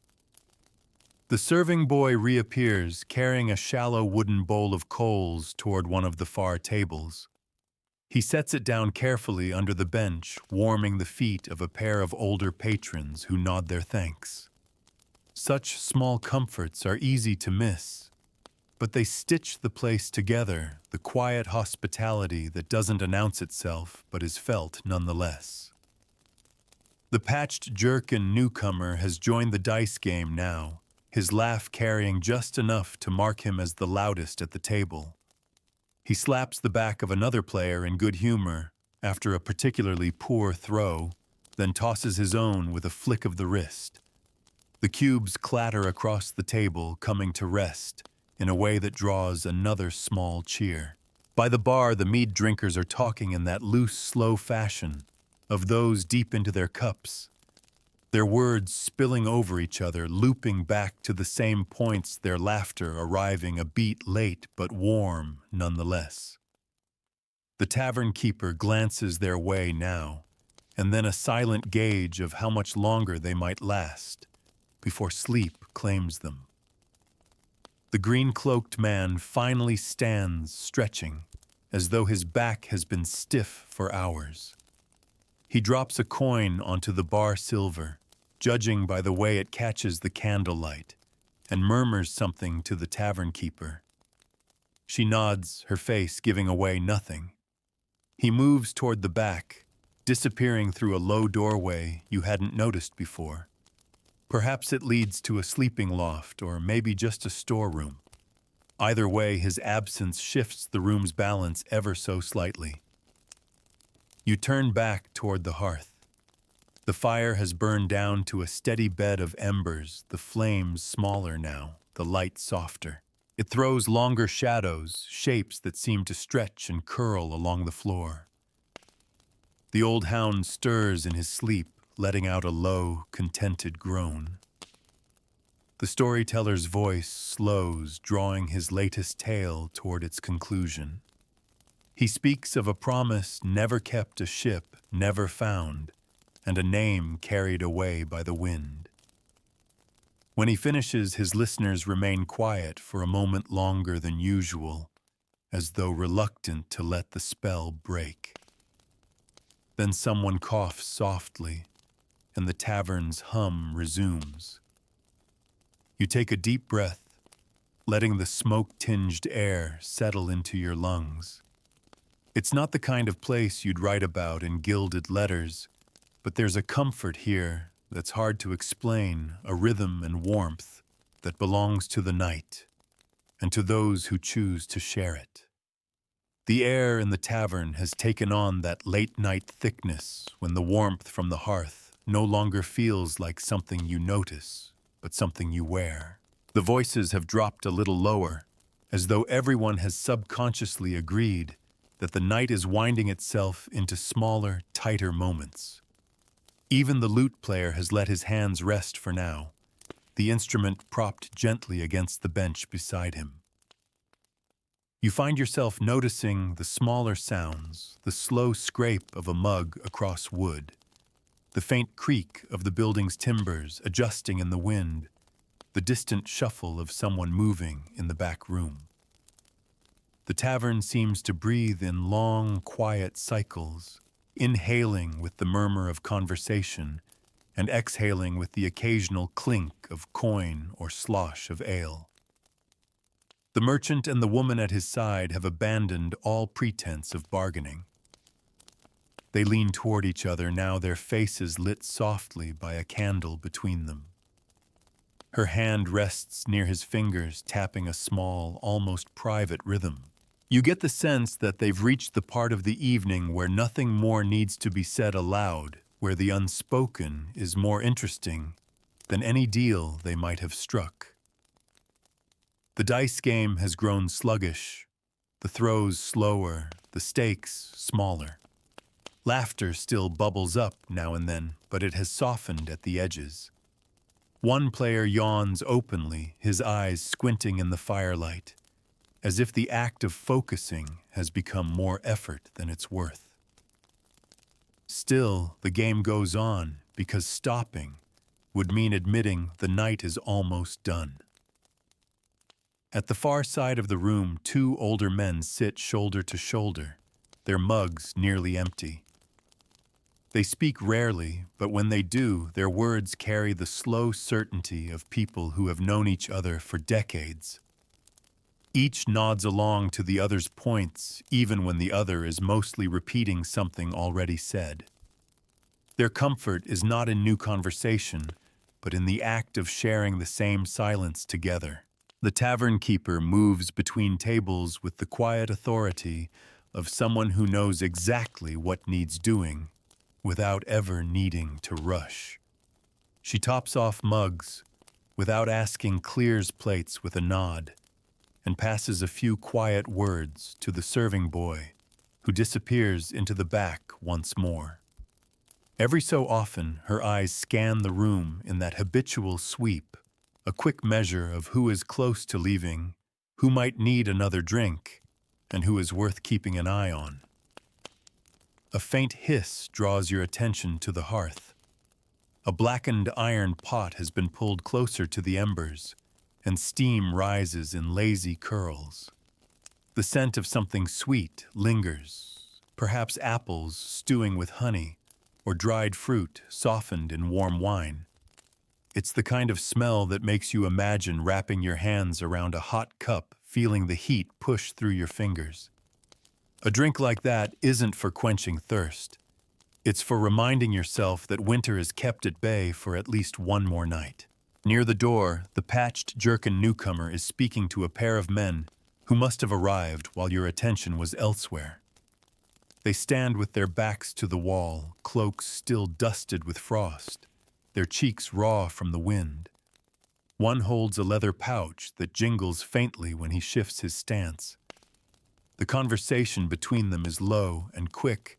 The serving boy reappears, carrying a shallow wooden bowl of coals toward one of the far tables. He sets it down carefully under the bench, warming the feet of a pair of older patrons who nod their thanks. Such small comforts are easy to miss, but they stitch the place together, the quiet hospitality that doesn't announce itself but is felt nonetheless. The patched jerkin newcomer has joined the dice game now, his laugh carrying just enough to mark him as the loudest at the table. He slaps the back of another player in good humor after a particularly poor throw, then tosses his own with a flick of the wrist. The cubes clatter across the table, coming to rest in a way that draws another small cheer. By the bar, the mead drinkers are talking in that loose, slow fashion of those deep into their cups, their words spilling over each other, looping back to the same points, their laughter arriving a beat late but warm nonetheless. The tavern keeper glances their way now, and then a silent gauge of how much longer they might last before sleep claims them. The green-cloaked man finally stands stretching, as though his back has been stiff for hours. He drops a coin onto the bar silver, judging by the way it catches the candlelight, and murmurs something to the tavern keeper. She nods, her face giving away nothing. He moves toward the back, disappearing through a low doorway you hadn't noticed before. Perhaps it leads to a sleeping loft, or maybe just a storeroom. Either way, his absence shifts the room's balance ever so slightly. You turn back toward the hearth. The fire has burned down to a steady bed of embers, the flames smaller now, the light softer. It throws longer shadows, shapes that seem to stretch and curl along the floor. The old hound stirs in his sleep, letting out a low, contented groan. The storyteller's voice slows, drawing his latest tale toward its conclusion. He speaks of a promise never kept, a ship never found, and a name carried away by the wind. When he finishes, his listeners remain quiet for a moment longer than usual, as though reluctant to let the spell break. Then someone coughs softly, and the tavern's hum resumes. You take a deep breath, letting the smoke-tinged air settle into your lungs. It's not the kind of place you'd write about in gilded letters, but there's a comfort here that's hard to explain, a rhythm and warmth that belongs to the night and to those who choose to share it. The air in the tavern has taken on that late-night thickness when the warmth from the hearth no longer feels like something you notice, but something you wear. The voices have dropped a little lower, as though everyone has subconsciously agreed that the night is winding itself into smaller, tighter moments. Even the lute player has let his hands rest for now, the instrument propped gently against the bench beside him. You find yourself noticing the smaller sounds, the slow scrape of a mug across wood, the faint creak of the building's timbers adjusting in the wind, the distant shuffle of someone moving in the back room. The tavern seems to breathe in long, quiet cycles, inhaling with the murmur of conversation and exhaling with the occasional clink of coin or slosh of ale. The merchant and the woman at his side have abandoned all pretense of bargaining. They lean toward each other, now their faces lit softly by a candle between them. Her hand rests near his fingers, tapping a small, almost private rhythm. You get the sense that they've reached the part of the evening where nothing more needs to be said aloud, where the unspoken is more interesting than any deal they might have struck. The dice game has grown sluggish, the throws slower, the stakes smaller. Laughter still bubbles up now and then, but it has softened at the edges. One player yawns openly, his eyes squinting in the firelight, as if the act of focusing has become more effort than it's worth. Still, the game goes on, because stopping would mean admitting the night is almost done. At the far side of the room, two older men sit shoulder to shoulder, their mugs nearly empty. They speak rarely, but when they do, their words carry the slow certainty of people who have known each other for decades. Each nods along to the other's points, even when the other is mostly repeating something already said. Their comfort is not in new conversation, but in the act of sharing the same silence together. The tavern keeper moves between tables with the quiet authority of someone who knows exactly what needs doing, without ever needing to rush. She tops off mugs, without asking, clears plates with a nod, and passes a few quiet words to the serving boy, who disappears into the back once more. Every so often, her eyes scan the room in that habitual sweep, a quick measure of who is close to leaving, who might need another drink, and who is worth keeping an eye on. A faint hiss draws your attention to the hearth. A blackened iron pot has been pulled closer to the embers, and steam rises in lazy curls. The scent of something sweet lingers, perhaps apples stewing with honey, or dried fruit softened in warm wine. It's the kind of smell that makes you imagine wrapping your hands around a hot cup, feeling the heat push through your fingers. A drink like that isn't for quenching thirst. It's for reminding yourself that winter is kept at bay for at least one more night. Near the door, the patched jerkin newcomer is speaking to a pair of men who must have arrived while your attention was elsewhere. They stand with their backs to the wall, cloaks still dusted with frost, their cheeks raw from the wind. One holds a leather pouch that jingles faintly when he shifts his stance. The conversation between them is low and quick,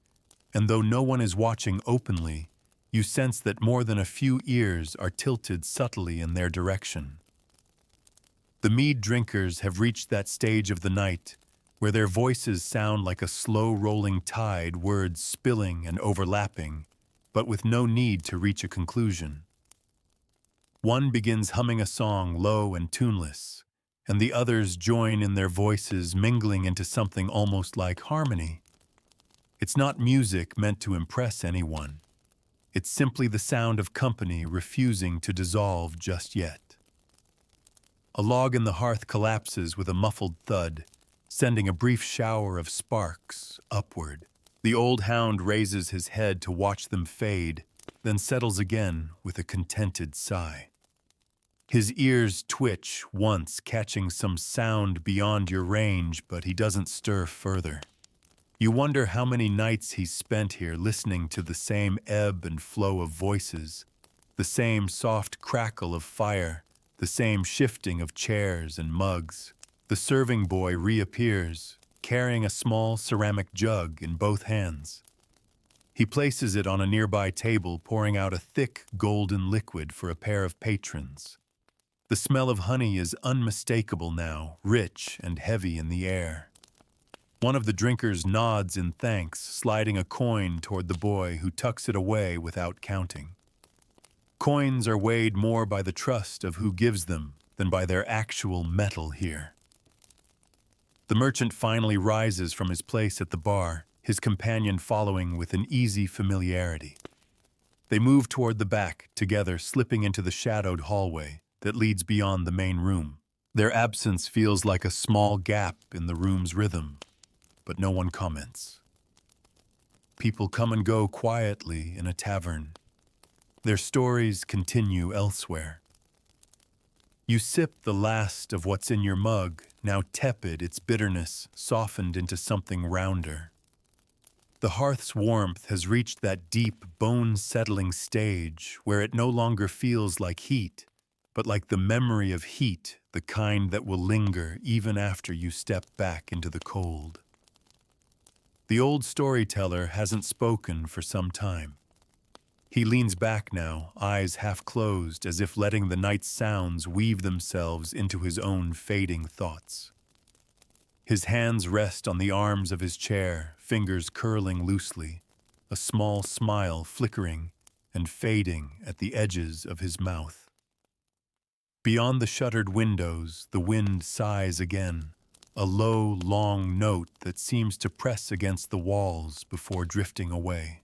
and though no one is watching openly, you sense that more than a few ears are tilted subtly in their direction. The mead drinkers have reached that stage of the night where their voices sound like a slow-rolling tide, words spilling and overlapping, but with no need to reach a conclusion. One begins humming a song low and tuneless, and the others join in their voices, mingling into something almost like harmony. It's not music meant to impress anyone. It's simply the sound of company refusing to dissolve just yet. A log in the hearth collapses with a muffled thud, sending a brief shower of sparks upward. The old hound raises his head to watch them fade, then settles again with a contented sigh. His ears twitch once, catching some sound beyond your range, but he doesn't stir further. You wonder how many nights he's spent here listening to the same ebb and flow of voices, the same soft crackle of fire, the same shifting of chairs and mugs, the The serving boy reappears, carrying a small ceramic jug in both hands. He places it on a nearby table, pouring out a thick, golden liquid for a pair of patrons. The smell of honey is unmistakable now, rich and heavy in the air. One of the drinkers nods in thanks, sliding a coin toward the boy, who tucks it away without counting. Coins are weighed more by the trust of who gives them than by their actual metal here. The merchant finally rises from his place at the bar, his companion following with an easy familiarity. They move toward the back, together, slipping into the shadowed hallway that leads beyond the main room. Their absence feels like a small gap in the room's rhythm, but no one comments. People come and go quietly in a tavern. Their stories continue elsewhere. You sip the last of what's in your mug, now tepid, its bitterness softened into something rounder. The hearth's warmth has reached that deep, bone-settling stage where it no longer feels like heat, but like the memory of heat, the kind that will linger even after you step back into the cold. The old storyteller hasn't spoken for some time. He leans back now, eyes half closed, as if letting the night's sounds weave themselves into his own fading thoughts. His hands rest on the arms of his chair, fingers curling loosely, a small smile flickering and fading at the edges of his mouth. Beyond the shuttered windows, the wind sighs again, a low, long note that seems to press against the walls before drifting away.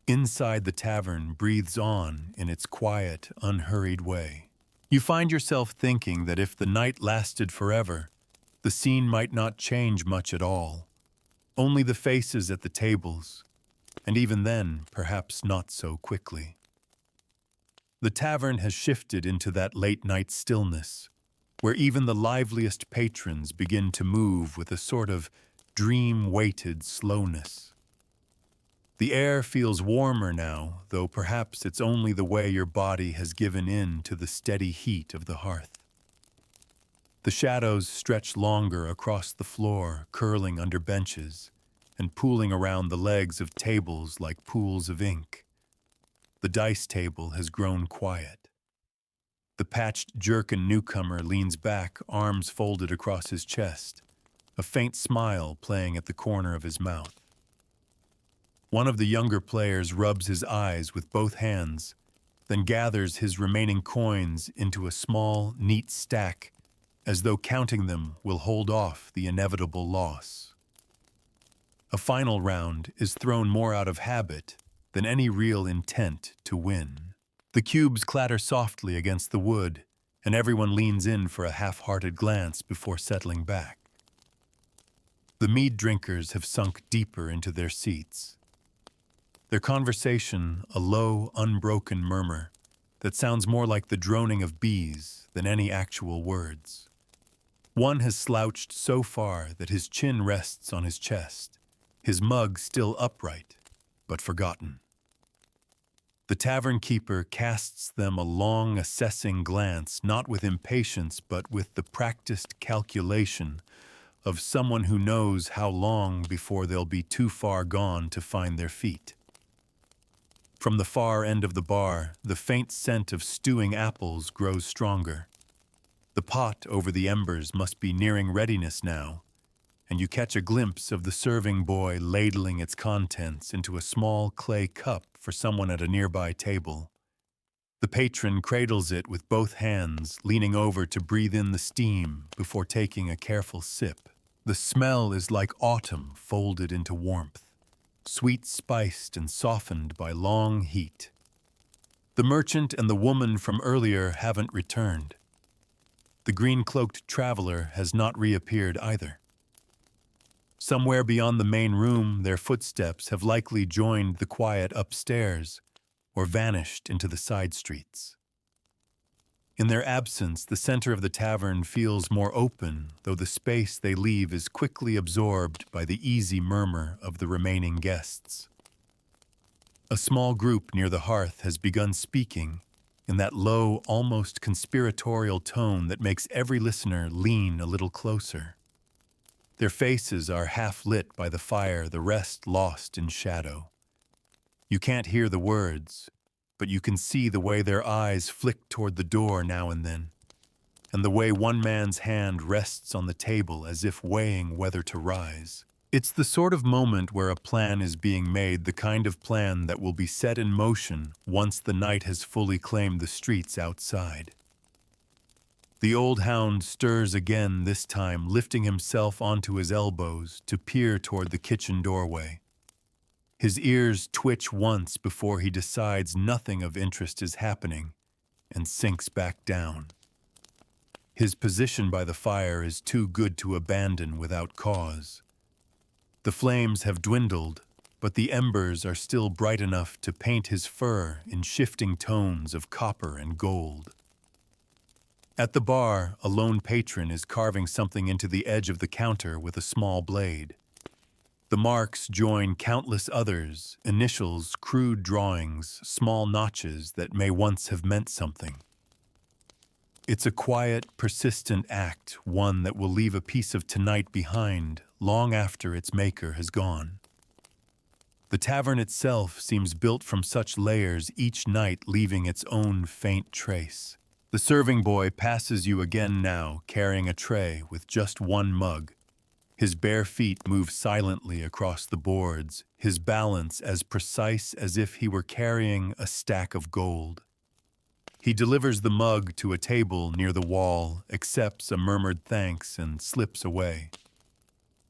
Inside the tavern breathes on in its quiet, unhurried way. You find yourself thinking that if the night lasted forever, the scene might not change much at all. Only the faces at the tables, and even then, perhaps not so quickly. The tavern has shifted into that late-night stillness, where even the liveliest patrons begin to move with a sort of dream-weighted slowness. The air feels warmer now, though perhaps it's only the way your body has given in to the steady heat of the hearth. The shadows stretch longer across the floor, curling under benches, and pooling around the legs of tables like pools of ink. The dice table has grown quiet. The patched jerkin newcomer leans back, arms folded across his chest, a faint smile playing at the corner of his mouth. One of the younger players rubs his eyes with both hands, then gathers his remaining coins into a small, neat stack, as though counting them will hold off the inevitable loss. A final round is thrown more out of habit than any real intent to win. The cubes clatter softly against the wood, and everyone leans in for a half-hearted glance before settling back. The mead drinkers have sunk deeper into their seats. Their conversation, a low, unbroken murmur that sounds more like the droning of bees than any actual words. One has slouched so far that his chin rests on his chest, his mug still upright, but forgotten. The tavern keeper casts them a long, assessing glance, not with impatience, but with the practiced calculation of someone who knows how long before they'll be too far gone to find their feet. From the far end of the bar, the faint scent of stewing apples grows stronger. The pot over the embers must be nearing readiness now, and you catch a glimpse of the serving boy ladling its contents into a small clay cup for someone at a nearby table. The patron cradles it with both hands, leaning over to breathe in the steam before taking a careful sip. The smell is like autumn folded into warmth, sweet spiced and softened by long heat. The merchant and the woman from earlier haven't returned. The green-cloaked traveler has not reappeared either. Somewhere beyond the main room, their footsteps have likely joined the quiet upstairs or vanished into the side streets. In their absence, the center of the tavern feels more open, though the space they leave is quickly absorbed by the easy murmur of the remaining guests. A small group near the hearth has begun speaking, in that low, almost conspiratorial tone that makes every listener lean a little closer. Their faces are half lit by the fire, the rest lost in shadow. You can't hear the words, but you can see the way their eyes flick toward the door now and then, and the way one man's hand rests on the table as if weighing whether to rise. It's the sort of moment where a plan is being made, the kind of plan that will be set in motion once the night has fully claimed the streets outside. The old hound stirs again, this time lifting himself onto his elbows to peer toward the kitchen doorway. His ears twitch once before he decides nothing of interest is happening and sinks back down. His position by the fire is too good to abandon without cause. The flames have dwindled, but the embers are still bright enough to paint his fur in shifting tones of copper and gold. At the bar, a lone patron is carving something into the edge of the counter with a small blade. The marks join countless others, initials, crude drawings, small notches that may once have meant something. It's a quiet, persistent act, one that will leave a piece of tonight behind long after its maker has gone. The tavern itself seems built from such layers, each night leaving its own faint trace. The serving boy passes you again now, carrying a tray with just one mug. His bare feet move silently across the boards, his balance as precise as if he were carrying a stack of gold. He delivers the mug to a table near the wall, accepts a murmured thanks, and slips away.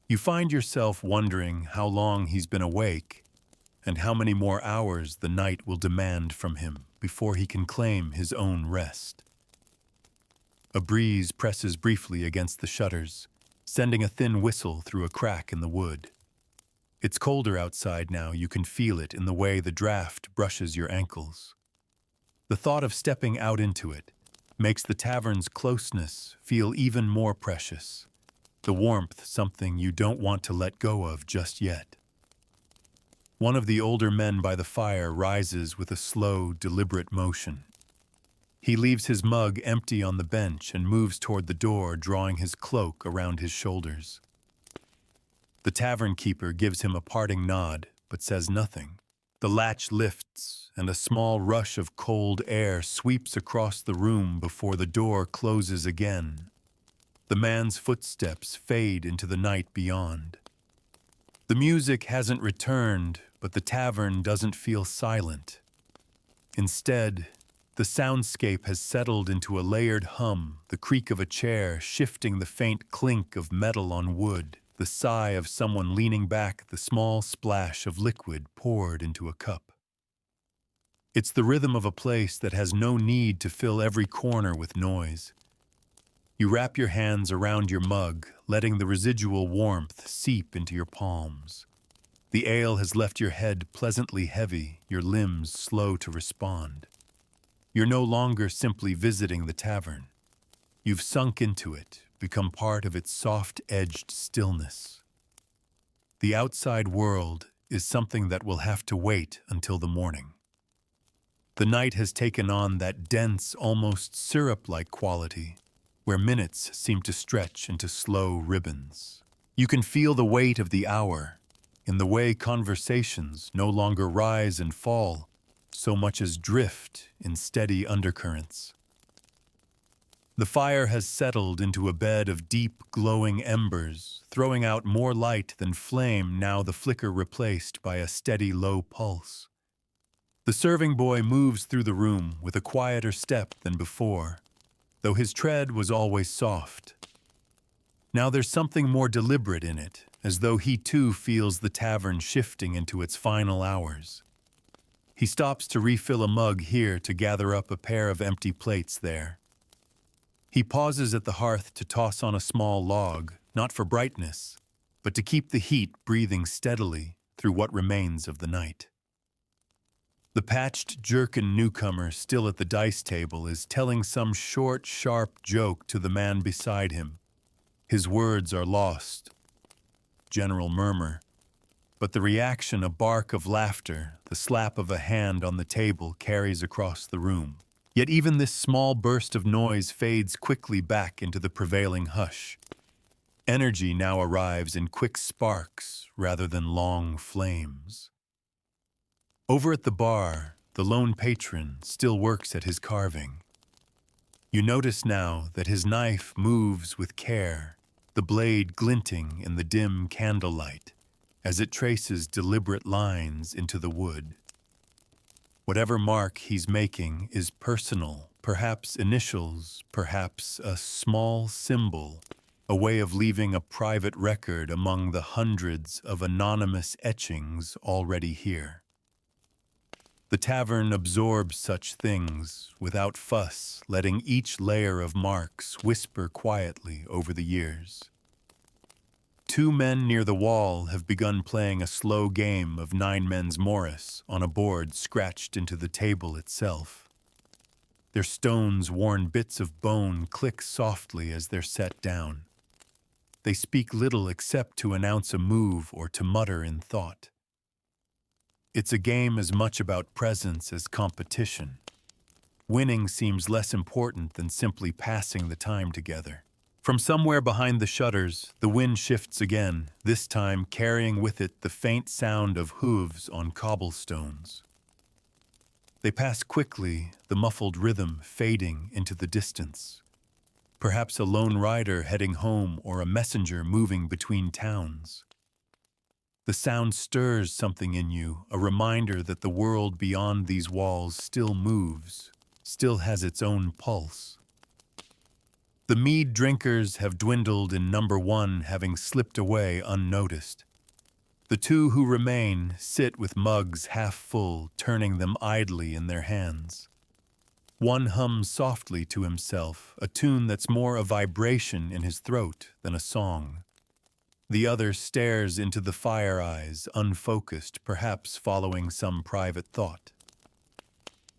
You find yourself wondering how long he's been awake and how many more hours the night will demand from him before he can claim his own rest. A breeze presses briefly against the shutters, sending a thin whistle through a crack in the wood. It's colder outside now, you can feel it in the way the draft brushes your ankles. The thought of stepping out into it makes the tavern's closeness feel even more precious, the warmth something you don't want to let go of just yet. One of the older men by the fire rises with a slow, deliberate motion. He leaves his mug empty on the bench and moves toward the door, drawing his cloak around his shoulders. The tavern keeper gives him a parting nod, but says nothing. The latch lifts, and a small rush of cold air sweeps across the room before the door closes again. The man's footsteps fade into the night beyond. The music hasn't returned, but the tavern doesn't feel silent. Instead, the soundscape has settled into a layered hum, the creak of a chair shifting the faint clink of metal on wood, the sigh of someone leaning back, the small splash of liquid poured into a cup. It's the rhythm of a place that has no need to fill every corner with noise. You wrap your hands around your mug, letting the residual warmth seep into your palms. The ale has left your head pleasantly heavy, your limbs slow to respond. You're no longer simply visiting the tavern. You've sunk into it, become part of its soft-edged stillness. The outside world is something that will have to wait until the morning. The night has taken on that dense, almost syrup-like quality, where minutes seem to stretch into slow ribbons. You can feel the weight of the hour in the way conversations no longer rise and fall so much as drift in steady undercurrents. The fire has settled into a bed of deep, glowing embers, throwing out more light than flame, now the flicker replaced by a steady, low pulse. The serving boy moves through the room with a quieter step than before, though his tread was always soft. Now there's something more deliberate in it, as though he too feels the tavern shifting into its final hours. He stops to refill a mug here, to gather up a pair of empty plates there. He pauses at the hearth to toss on a small log, not for brightness, but to keep the heat breathing steadily through what remains of the night. The patched jerkin newcomer still at the dice table is telling some short, sharp joke to the man beside him. His words are lost. General murmur, but the reaction, a bark of laughter, the slap of a hand on the table, carries across the room. Yet even this small burst of noise fades quickly back into the prevailing hush. Energy now arrives in quick sparks rather than long flames. Over at the bar, the lone patron still works at his carving. You notice now that his knife moves with care, the blade glinting in the dim candlelight as it traces deliberate lines into the wood. Whatever mark he's making is personal, perhaps initials, perhaps a small symbol, a way of leaving a private record among the hundreds of anonymous etchings already here. The tavern absorbs such things without fuss, letting each layer of marks whisper quietly over the years. Two men near the wall have begun playing a slow game of nine men's Morris on a board scratched into the table itself. Their stones-worn bits of bone click softly as they're set down. They speak little except to announce a move or to mutter in thought. It's a game as much about presence as competition. Winning seems less important than simply passing the time together. From somewhere behind the shutters, the wind shifts again, this time carrying with it the faint sound of hooves on cobblestones. They pass quickly, the muffled rhythm fading into the distance. Perhaps a lone rider heading home or a messenger moving between towns. The sound stirs something in you, a reminder that the world beyond these walls still moves, still has its own pulse. The mead drinkers have dwindled in number one, having slipped away unnoticed. The two who remain sit with mugs half full, turning them idly in their hands. One hums softly to himself, a tune that's more a vibration in his throat than a song. The other stares into the fire eyes, unfocused, perhaps following some private thought.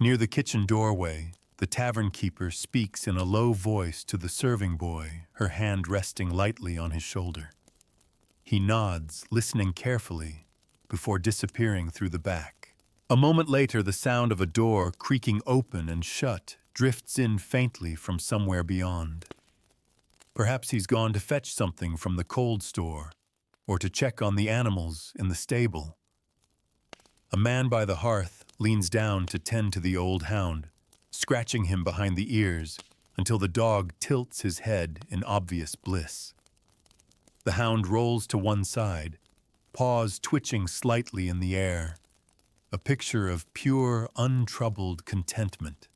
Near the kitchen doorway, the tavern keeper speaks in a low voice to the serving boy, her hand resting lightly on his shoulder. He nods, listening carefully, before disappearing through the back. A moment later, the sound of a door creaking open and shut drifts in faintly from somewhere beyond. Perhaps he's gone to fetch something from the cold store, or to check on the animals in the stable. A man by the hearth leans down to tend to the old hound, scratching him behind the ears until the dog tilts his head in obvious bliss. The hound rolls to one side, paws twitching slightly in the air, a picture of pure, untroubled contentment.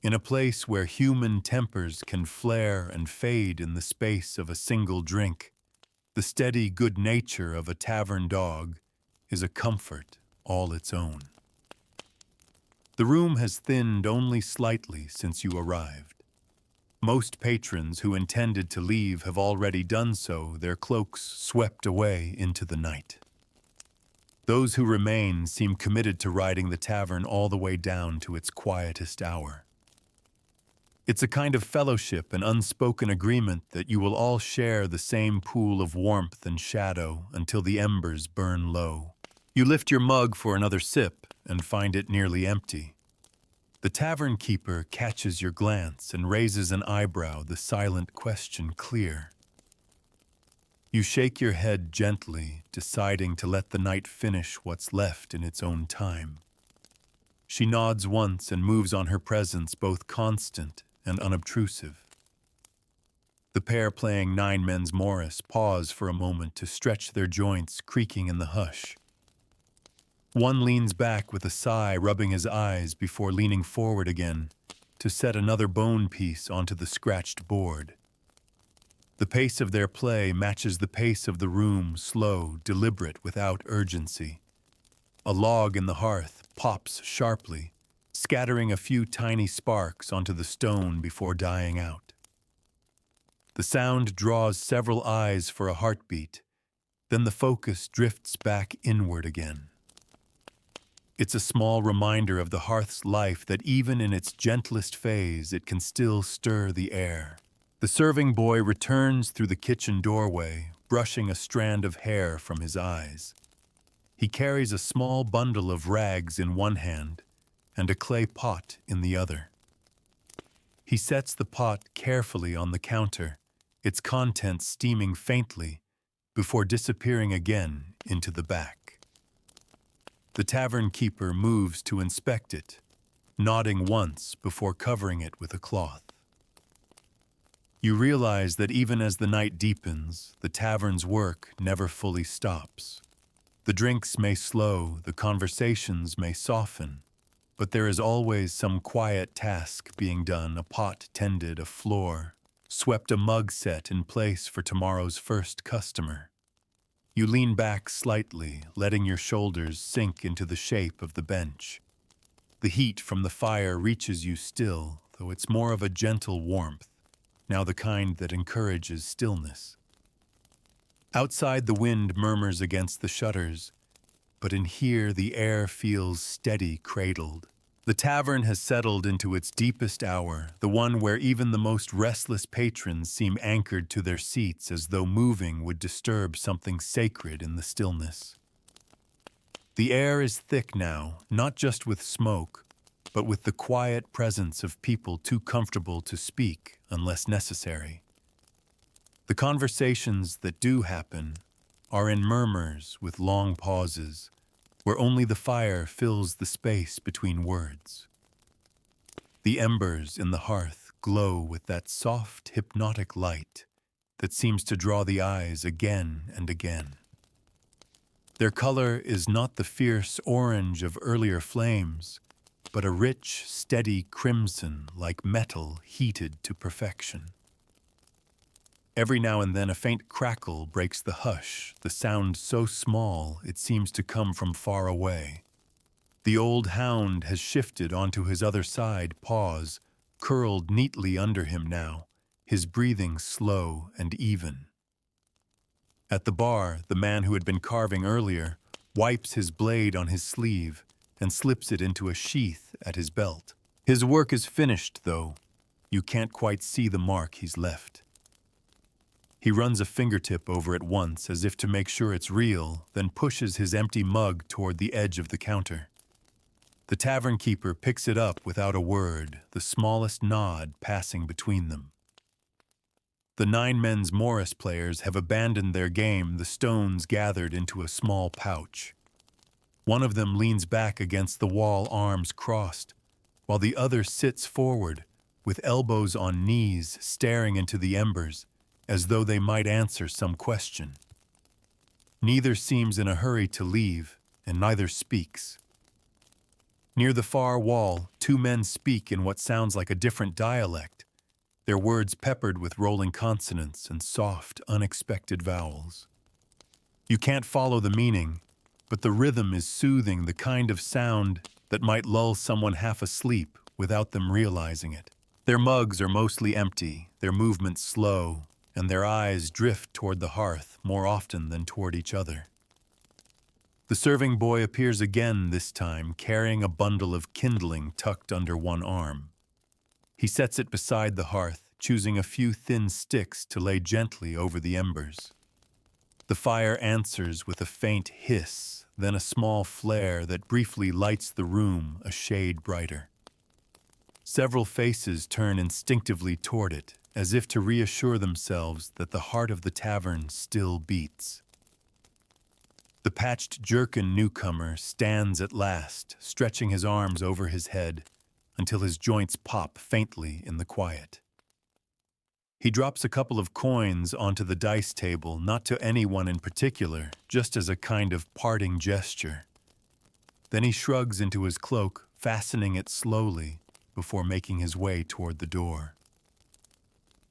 In a place where human tempers can flare and fade in the space of a single drink, the steady good nature of a tavern dog is a comfort all its own. The room has thinned only slightly since you arrived. Most patrons who intended to leave have already done so, their cloaks swept away into the night. Those who remain seem committed to riding the tavern all the way down to its quietest hour. It's a kind of fellowship, an unspoken agreement that you will all share the same pool of warmth and shadow until the embers burn low. You lift your mug for another sip and find it nearly empty. The tavern keeper catches your glance and raises an eyebrow, the silent question clear. You shake your head gently, deciding to let the night finish what's left in its own time. She nods once and moves on her presence, both constant and unobtrusive. The pair playing nine men's Morris pause for a moment to stretch their joints, creaking in the hush. One leans back with a sigh, rubbing his eyes before leaning forward again to set another bone piece onto the scratched board. The pace of their play matches the pace of the room, slow, deliberate, without urgency. A log in the hearth pops sharply, scattering a few tiny sparks onto the stone before dying out. The sound draws several eyes for a heartbeat, then the focus drifts back inward again. It's a small reminder of the hearth's life, that even in its gentlest phase, it can still stir the air. The serving boy returns through the kitchen doorway, brushing a strand of hair from his eyes. He carries a small bundle of rags in one hand and a clay pot in the other. He sets the pot carefully on the counter, its contents steaming faintly, before disappearing again into the back. The tavern keeper moves to inspect it, nodding once before covering it with a cloth. You realize that even as the night deepens, the tavern's work never fully stops. The drinks may slow, the conversations may soften, but there is always some quiet task being done, a pot tended, a floor swept, a mug set in place for tomorrow's first customer. You lean back slightly, letting your shoulders sink into the shape of the bench. The heat from the fire reaches you still, though it's more of a gentle warmth, now the kind that encourages stillness. Outside, the wind murmurs against the shutters, but in here the air feels steady, cradled. The tavern has settled into its deepest hour, the one where even the most restless patrons seem anchored to their seats as though moving would disturb something sacred in the stillness. The air is thick now, not just with smoke, but with the quiet presence of people too comfortable to speak unless necessary. The conversations that do happen are in murmurs with long pauses, where only the fire fills the space between words. The embers in the hearth glow with that soft, hypnotic light that seems to draw the eyes again and again. Their color is not the fierce orange of earlier flames, but a rich, steady crimson like metal heated to perfection. Every now and then a faint crackle breaks the hush, the sound so small it seems to come from far away. The old hound has shifted onto his other side, paws curled neatly under him now, his breathing slow and even. At the bar, the man who had been carving earlier wipes his blade on his sleeve and slips it into a sheath at his belt. His work is finished, though. You can't quite see the mark he's left. He runs a fingertip over it once, as if to make sure it's real, then pushes his empty mug toward the edge of the counter. The tavern keeper picks it up without a word, the smallest nod passing between them. The 9 men's Morris players have abandoned their game, the stones gathered into a small pouch. One of them leans back against the wall, arms crossed, while the other sits forward, with elbows on knees, staring into the embers, as though they might answer some question. Neither seems in a hurry to leave, and neither speaks. Near the far wall, 2 men speak in what sounds like a different dialect, their words peppered with rolling consonants and soft, unexpected vowels. You can't follow the meaning, but the rhythm is soothing, the kind of sound that might lull someone half asleep without them realizing it. Their mugs are mostly empty, their movements slow, and their eyes drift toward the hearth more often than toward each other. The serving boy appears again this time, carrying a bundle of kindling tucked under one arm. He sets it beside the hearth, choosing a few thin sticks to lay gently over the embers. The fire answers with a faint hiss, then a small flare that briefly lights the room a shade brighter. Several faces turn instinctively toward it, as if to reassure themselves that the heart of the tavern still beats. The patched jerkin newcomer stands at last, stretching his arms over his head until his joints pop faintly in the quiet. He drops a couple of coins onto the dice table, not to anyone in particular, just as a kind of parting gesture. Then he shrugs into his cloak, fastening it slowly before making his way toward the door.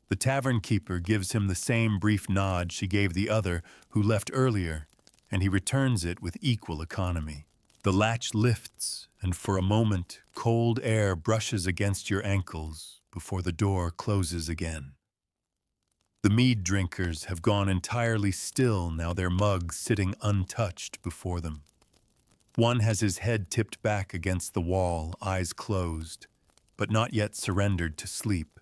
The tavern keeper gives him the same brief nod she gave the other who left earlier, and he returns it with equal economy. The latch lifts, and for a moment, cold air brushes against your ankles before the door closes again. The mead drinkers have gone entirely still now, their mugs sitting untouched before them. One has his head tipped back against the wall, eyes closed, but not yet surrendered to sleep.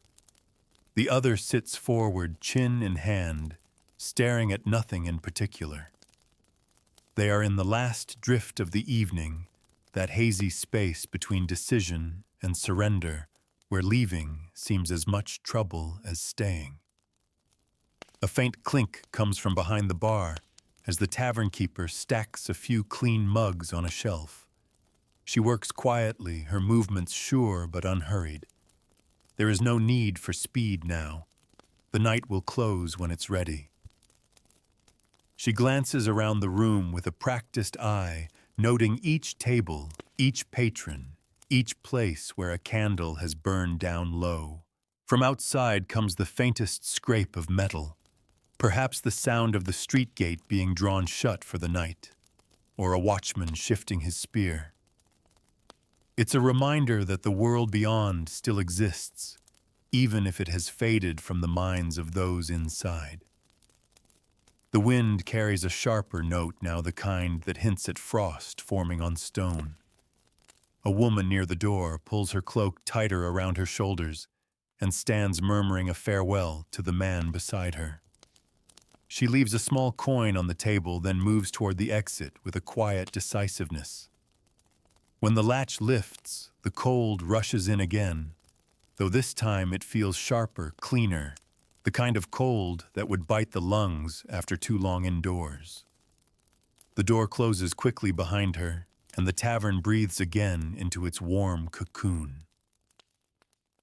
The other sits forward, chin in hand, staring at nothing in particular. They are in the last drift of the evening, that hazy space between decision and surrender, where leaving seems as much trouble as staying. A faint clink comes from behind the bar as the tavern keeper stacks a few clean mugs on a shelf. She works quietly, her movements sure but unhurried. There is no need for speed now. The night will close when it's ready. She glances around the room with a practiced eye, noting each table, each patron, each place where a candle has burned down low. From outside comes the faintest scrape of metal, perhaps the sound of the street gate being drawn shut for the night, or a watchman shifting his spear. It's a reminder that the world beyond still exists, even if it has faded from the minds of those inside. The wind carries a sharper note now, the kind that hints at frost forming on stone. A woman near the door pulls her cloak tighter around her shoulders and stands murmuring a farewell to the man beside her. She leaves a small coin on the table, then moves toward the exit with a quiet decisiveness. When the latch lifts, the cold rushes in again, though this time it feels sharper, cleaner, the kind of cold that would bite the lungs after too long indoors. The door closes quickly behind her, and the tavern breathes again into its warm cocoon.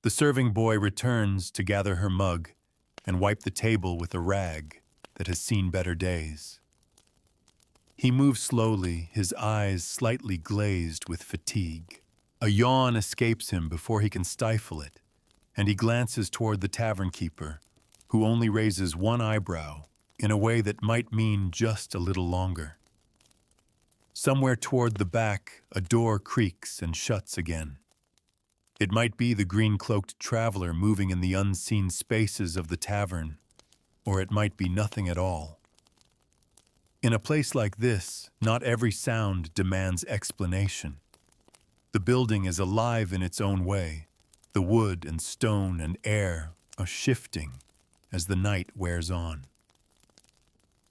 The serving boy returns to gather her mug and wipe the table with a rag that has seen better days. He moves slowly, his eyes slightly glazed with fatigue. A yawn escapes him before he can stifle it, and he glances toward the tavern keeper, who only raises one eyebrow in a way that might mean just a little longer. Somewhere toward the back, a door creaks and shuts again. It might be the green-cloaked traveler moving in the unseen spaces of the tavern, or it might be nothing at all. In a place like this, not every sound demands explanation. The building is alive in its own way. The wood and stone and air are shifting as the night wears on.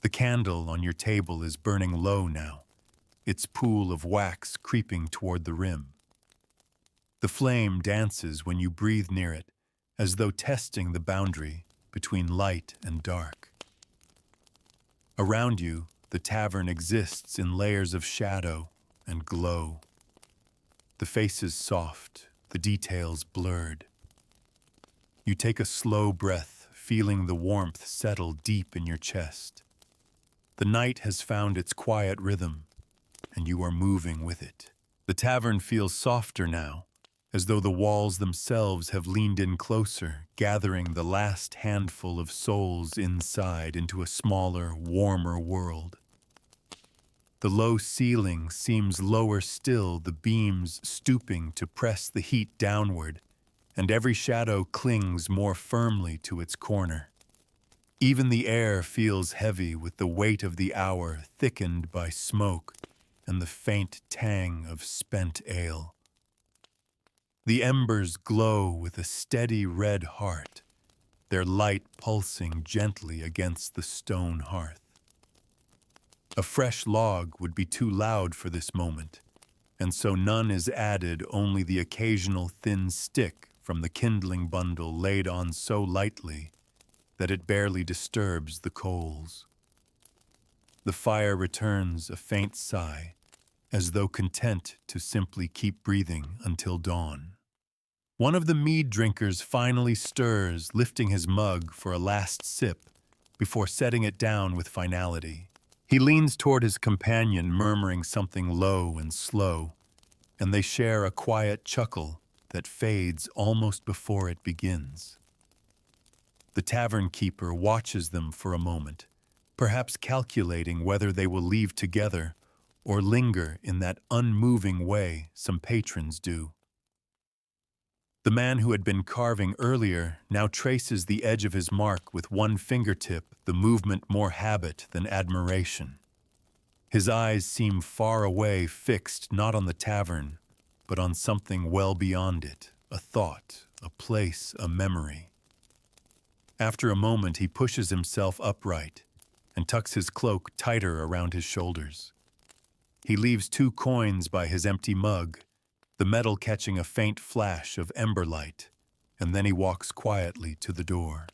The candle on your table is burning low now, its pool of wax creeping toward the rim. The flame dances when you breathe near it, as though testing the boundary between light and dark. Around you, the tavern exists in layers of shadow and glow. The faces soft, the details blurred. You take a slow breath, feeling the warmth settle deep in your chest. The night has found its quiet rhythm, and you are moving with it. The tavern feels softer now, as though the walls themselves have leaned in closer, gathering the last handful of souls inside into a smaller, warmer world. The low ceiling seems lower still, the beams stooping to press the heat downward, and every shadow clings more firmly to its corner. Even the air feels heavy with the weight of the hour thickened by smoke and the faint tang of spent ale. The embers glow with a steady red heart, their light pulsing gently against the stone hearth. A fresh log would be too loud for this moment, and so none is added, only the occasional thin stick from the kindling bundle laid on so lightly that it barely disturbs the coals. The fire returns a faint sigh, as though content to simply keep breathing until dawn. One of the mead drinkers finally stirs, lifting his mug for a last sip before setting it down with finality. He leans toward his companion, murmuring something low and slow, and they share a quiet chuckle that fades almost before it begins. The tavern keeper watches them for a moment, perhaps calculating whether they will leave together or linger in that unmoving way some patrons do. The man who had been carving earlier now traces the edge of his mark with one fingertip, the movement more habit than admiration. His eyes seem far away, fixed not on the tavern, but on something well beyond it, a thought, a place, a memory. After a moment, he pushes himself upright and tucks his cloak tighter around his shoulders. He leaves 2 coins by his empty mug, the metal catching a faint flash of ember light and then he walks quietly to the door.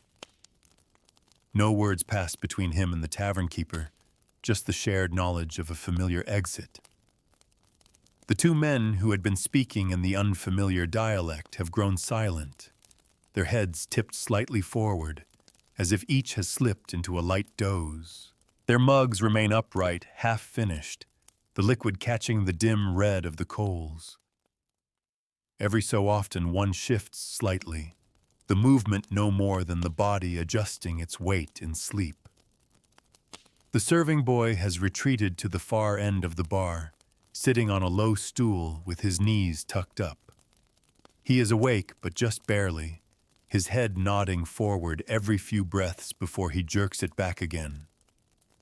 No words pass between him and the tavern keeper, just the shared knowledge of a familiar exit. The two men who had been speaking in the unfamiliar dialect have grown silent, their heads tipped slightly forward, as if each has slipped into a light doze. Their mugs remain upright, half-finished, the liquid catching the dim red of the coals. Every so often one shifts slightly, the movement no more than the body adjusting its weight in sleep. The serving boy has retreated to the far end of the bar, sitting on a low stool with his knees tucked up. He is awake, but just barely, his head nodding forward every few breaths before he jerks it back again.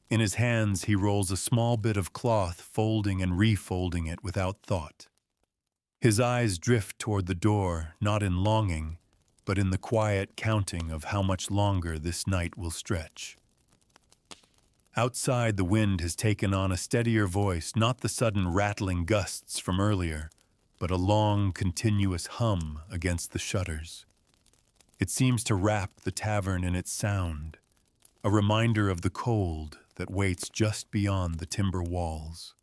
In his hands he rolls a small bit of cloth, folding and refolding it without thought. His eyes drift toward the door, not in longing, but in the quiet counting of how much longer this night will stretch. Outside, the wind has taken on a steadier voice, not the sudden rattling gusts from earlier, but a long, continuous hum against the shutters. It seems to wrap the tavern in its sound, a reminder of the cold that waits just beyond the timber walls.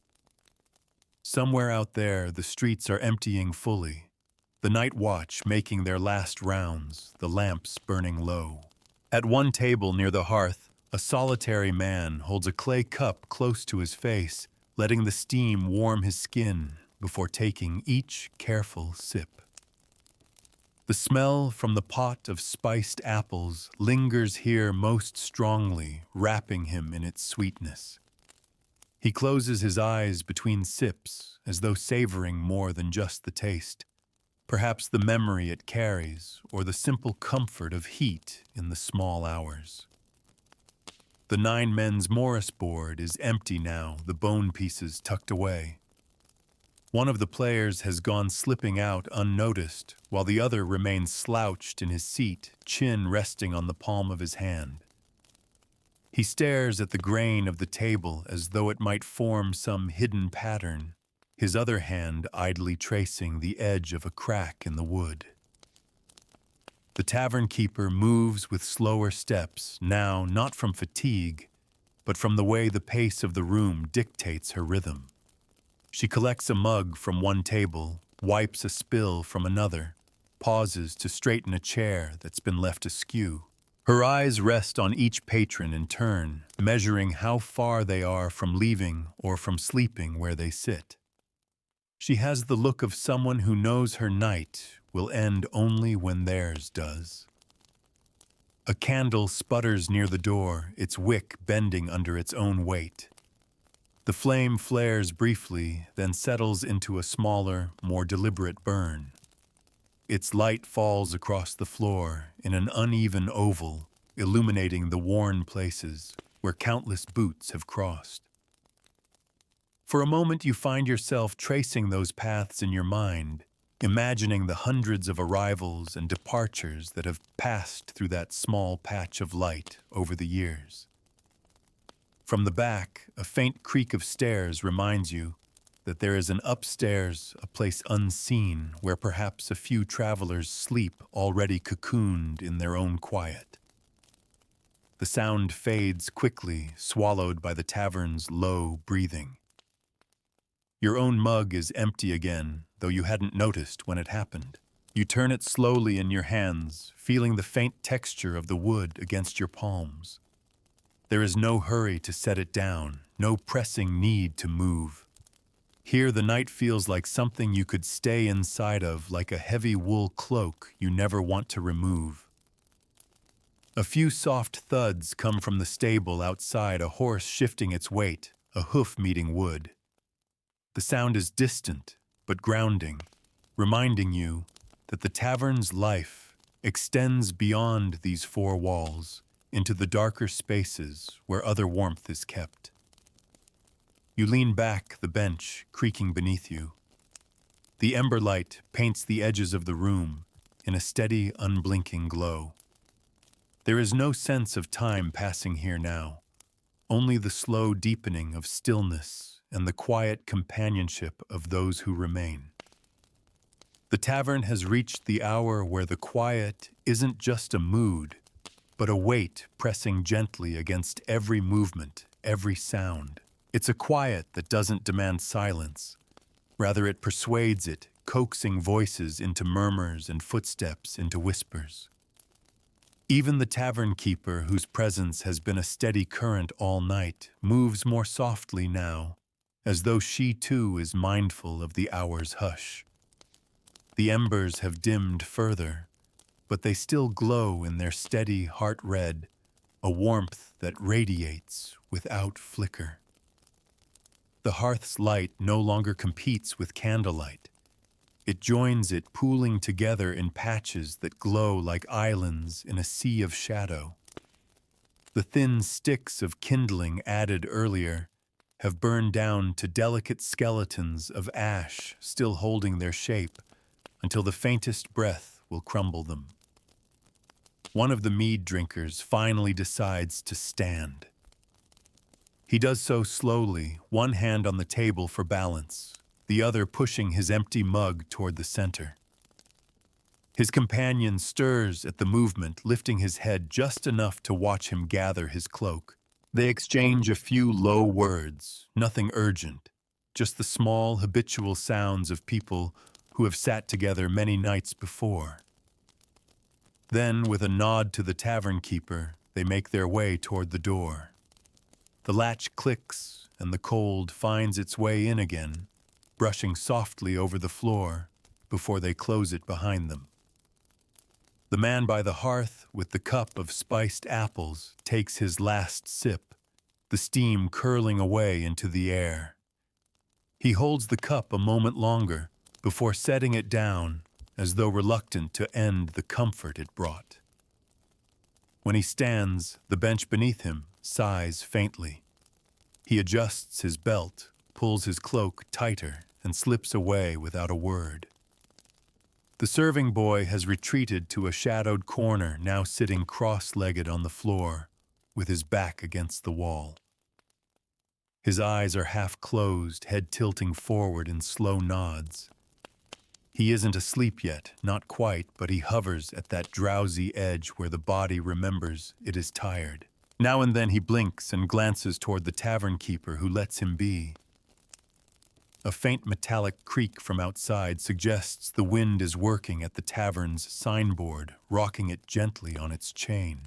Somewhere out there, the streets are emptying fully, the night watch making their last rounds, the lamps burning low. At one table near the hearth, a solitary man holds a clay cup close to his face, letting the steam warm his skin before taking each careful sip. The smell from the pot of spiced apples lingers here most strongly, wrapping him in its sweetness. He closes his eyes between sips, as though savoring more than just the taste, perhaps the memory it carries, or the simple comfort of heat in the small hours. The 9 men's Morris board is empty now, the bone pieces tucked away. One of the players has gone slipping out unnoticed, while the other remains slouched in his seat, chin resting on the palm of his hand. He stares at the grain of the table as though it might form some hidden pattern, his other hand idly tracing the edge of a crack in the wood. The tavern keeper moves with slower steps, now not from fatigue, but from the way the pace of the room dictates her rhythm. She collects a mug from one table, wipes a spill from another, pauses to straighten a chair that's been left askew. Her eyes rest on each patron in turn, measuring how far they are from leaving or from sleeping where they sit. She has the look of someone who knows her night will end only when theirs does. A candle sputters near the door, its wick bending under its own weight. The flame flares briefly, then settles into a smaller, more deliberate burn. Its light falls across the floor in an uneven oval, illuminating the worn places where countless boots have crossed. For a moment you find yourself tracing those paths in your mind, imagining the hundreds of arrivals and departures that have passed through that small patch of light over the years. From the back, a faint creak of stairs reminds you that there is an upstairs, a place unseen, where perhaps a few travelers sleep already cocooned in their own quiet. The sound fades quickly, swallowed by the tavern's low breathing. Your own mug is empty again, though you hadn't noticed when it happened. You turn it slowly in your hands, feeling the faint texture of the wood against your palms. There is no hurry to set it down, no pressing need to move. Here the night feels like something you could stay inside of, like a heavy wool cloak you never want to remove. A few soft thuds come from the stable outside, a horse shifting its weight, a hoof meeting wood. The sound is distant, but grounding, reminding you that the tavern's life extends beyond these 4 walls into the darker spaces where other warmth is kept. You lean back, the bench creaking beneath you. The ember light paints the edges of the room in a steady, unblinking glow. There is no sense of time passing here now, only the slow deepening of stillness and the quiet companionship of those who remain. The tavern has reached the hour where the quiet isn't just a mood, but a weight pressing gently against every movement, every sound. It's a quiet that doesn't demand silence. Rather, it persuades it, coaxing voices into murmurs and footsteps into whispers. Even the tavern keeper, whose presence has been a steady current all night, moves more softly now, as though she too is mindful of the hour's hush. The embers have dimmed further, but they still glow in their steady heart red, a warmth that radiates without flicker. The hearth's light no longer competes with candlelight. It joins it, pooling together in patches that glow like islands in a sea of shadow. The thin sticks of kindling added earlier have burned down to delicate skeletons of ash still holding their shape until the faintest breath will crumble them. One of the mead drinkers finally decides to stand. He does so slowly, one hand on the table for balance, the other pushing his empty mug toward the center. His companion stirs at the movement, lifting his head just enough to watch him gather his cloak. They exchange a few low words, nothing urgent, just the small, habitual sounds of people who have sat together many nights before. Then, with a nod to the tavern keeper, they make their way toward the door. The latch clicks, and the cold finds its way in again, brushing softly over the floor before they close it behind them. The man by the hearth with the cup of spiced apples takes his last sip, the steam curling away into the air. He holds the cup a moment longer before setting it down, as though reluctant to end the comfort it brought. When he stands, the bench beneath him sighs faintly. He adjusts his belt, pulls his cloak tighter, and slips away without a word. The serving boy has retreated to a shadowed corner, now sitting cross-legged on the floor, with his back against the wall. His eyes are half closed, head tilting forward in slow nods. He isn't asleep yet, not quite, but he hovers at that drowsy edge where the body remembers it is tired. Now and then he blinks and glances toward the tavern keeper, who lets him be. A faint metallic creak from outside suggests the wind is working at the tavern's signboard, rocking it gently on its chain.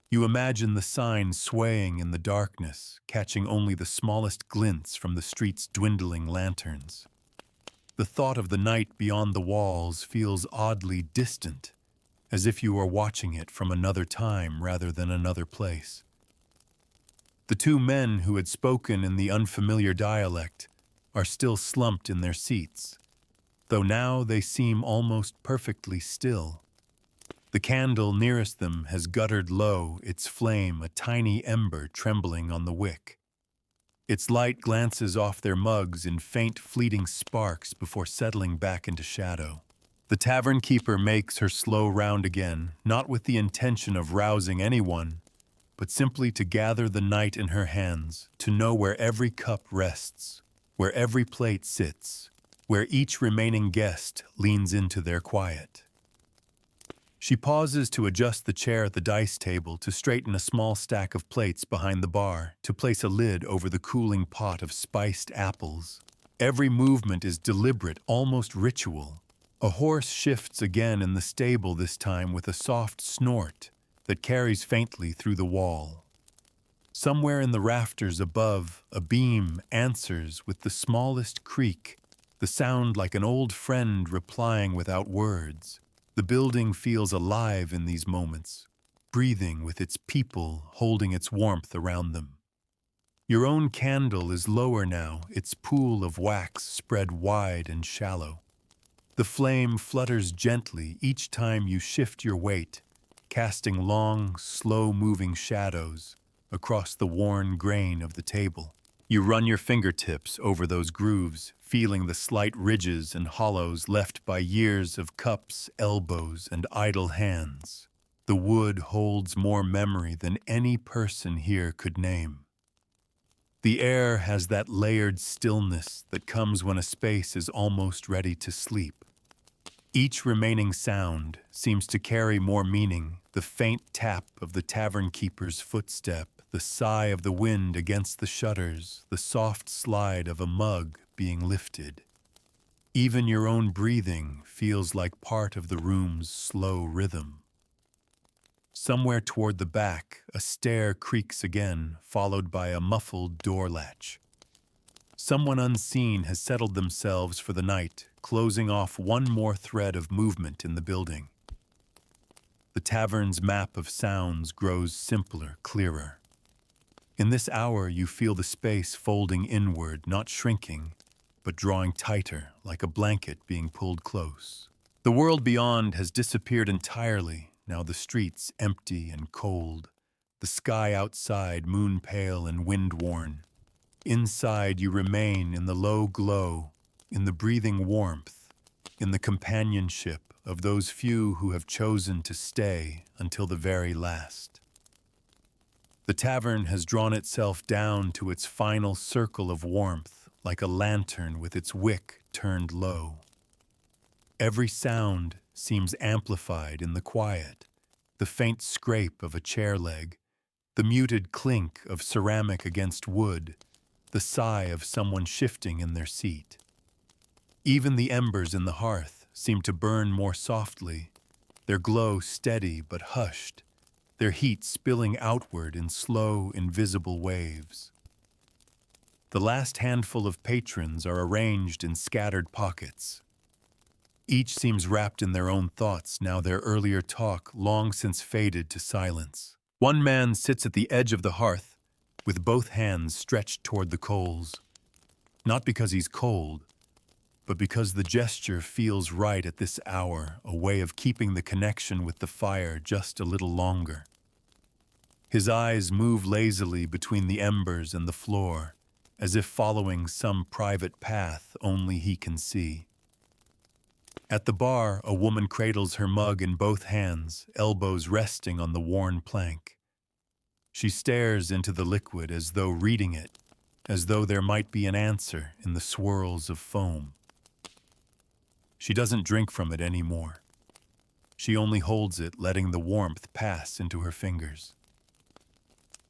You imagine the sign swaying in the darkness, catching only the smallest glints from the street's dwindling lanterns. The thought of the night beyond the walls feels oddly distant, as if you are watching it from another time rather than another place. The two men who had spoken in the unfamiliar dialect are still slumped in their seats, though now they seem almost perfectly still. The candle nearest them has guttered low, its flame a tiny ember trembling on the wick. Its light glances off their mugs in faint, fleeting sparks before settling back into shadow. The tavern keeper makes her slow round again, not with the intention of rousing anyone, but simply to gather the night in her hands, to know where every cup rests, where every plate sits, where each remaining guest leans into their quiet. She pauses to adjust the chair at the dice table, to straighten a small stack of plates behind the bar, to place a lid over the cooling pot of spiced apples. Every movement is deliberate, almost ritual. A horse shifts again in the stable, this time with a soft snort that carries faintly through the wall. Somewhere in the rafters above, a beam answers with the smallest creak, the sound like an old friend replying without words. The building feels alive in these moments, breathing with its people holding its warmth around them. Your own candle is lower now, its pool of wax spread wide and shallow. The flame flutters gently each time you shift your weight, casting long, slow-moving shadows across the worn grain of the table. You run your fingertips over those grooves, feeling the slight ridges and hollows left by years of cups, elbows, and idle hands. The wood holds more memory than any person here could name. The air has that layered stillness that comes when a space is almost ready to sleep. Each remaining sound seems to carry more meaning: the faint tap of the tavern keeper's footstep, the sigh of the wind against the shutters, the soft slide of a mug being lifted. Even your own breathing feels like part of the room's slow rhythm. Somewhere toward the back, a stair creaks again, followed by a muffled door latch. Someone unseen has settled themselves for the night, closing off one more thread of movement in the building. The tavern's map of sounds grows simpler, clearer. In this hour, you feel the space folding inward, not shrinking, but drawing tighter, like a blanket being pulled close. The world beyond has disappeared entirely, now the streets empty and cold, the sky outside moon-pale and wind-worn. Inside you remain in the low glow, in the breathing warmth, in the companionship of those few who have chosen to stay until the very last. The tavern has drawn itself down to its final circle of warmth, like a lantern with its wick turned low. Every sound seems amplified in the quiet: the faint scrape of a chair leg, the muted clink of ceramic against wood, the sigh of someone shifting in their seat. Even the embers in the hearth seem to burn more softly, their glow steady but hushed, their heat spilling outward in slow, invisible waves. The last handful of patrons are arranged in scattered pockets. Each seems wrapped in their own thoughts, now their earlier talk long since faded to silence. One man sits at the edge of the hearth, with both hands stretched toward the coals. Not because he's cold, but because the gesture feels right at this hour, a way of keeping the connection with the fire just a little longer. His eyes move lazily between the embers and the floor, as if following some private path only he can see. At the bar, a woman cradles her mug in both hands, elbows resting on the worn plank. She stares into the liquid as though reading it, as though there might be an answer in the swirls of foam. She doesn't drink from it anymore. She only holds it, letting the warmth pass into her fingers.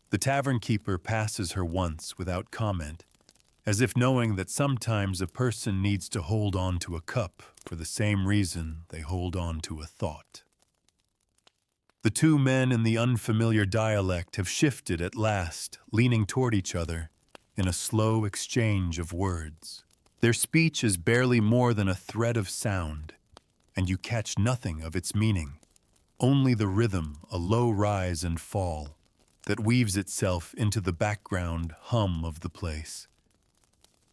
The tavern keeper passes her once without comment, as if knowing that sometimes a person needs to hold on to a cup for the same reason they hold on to a thought. The two men in the unfamiliar dialect have shifted at last, leaning toward each other in a slow exchange of words. Their speech is barely more than a thread of sound, and you catch nothing of its meaning, only the rhythm, a low rise and fall, that weaves itself into the background hum of the place.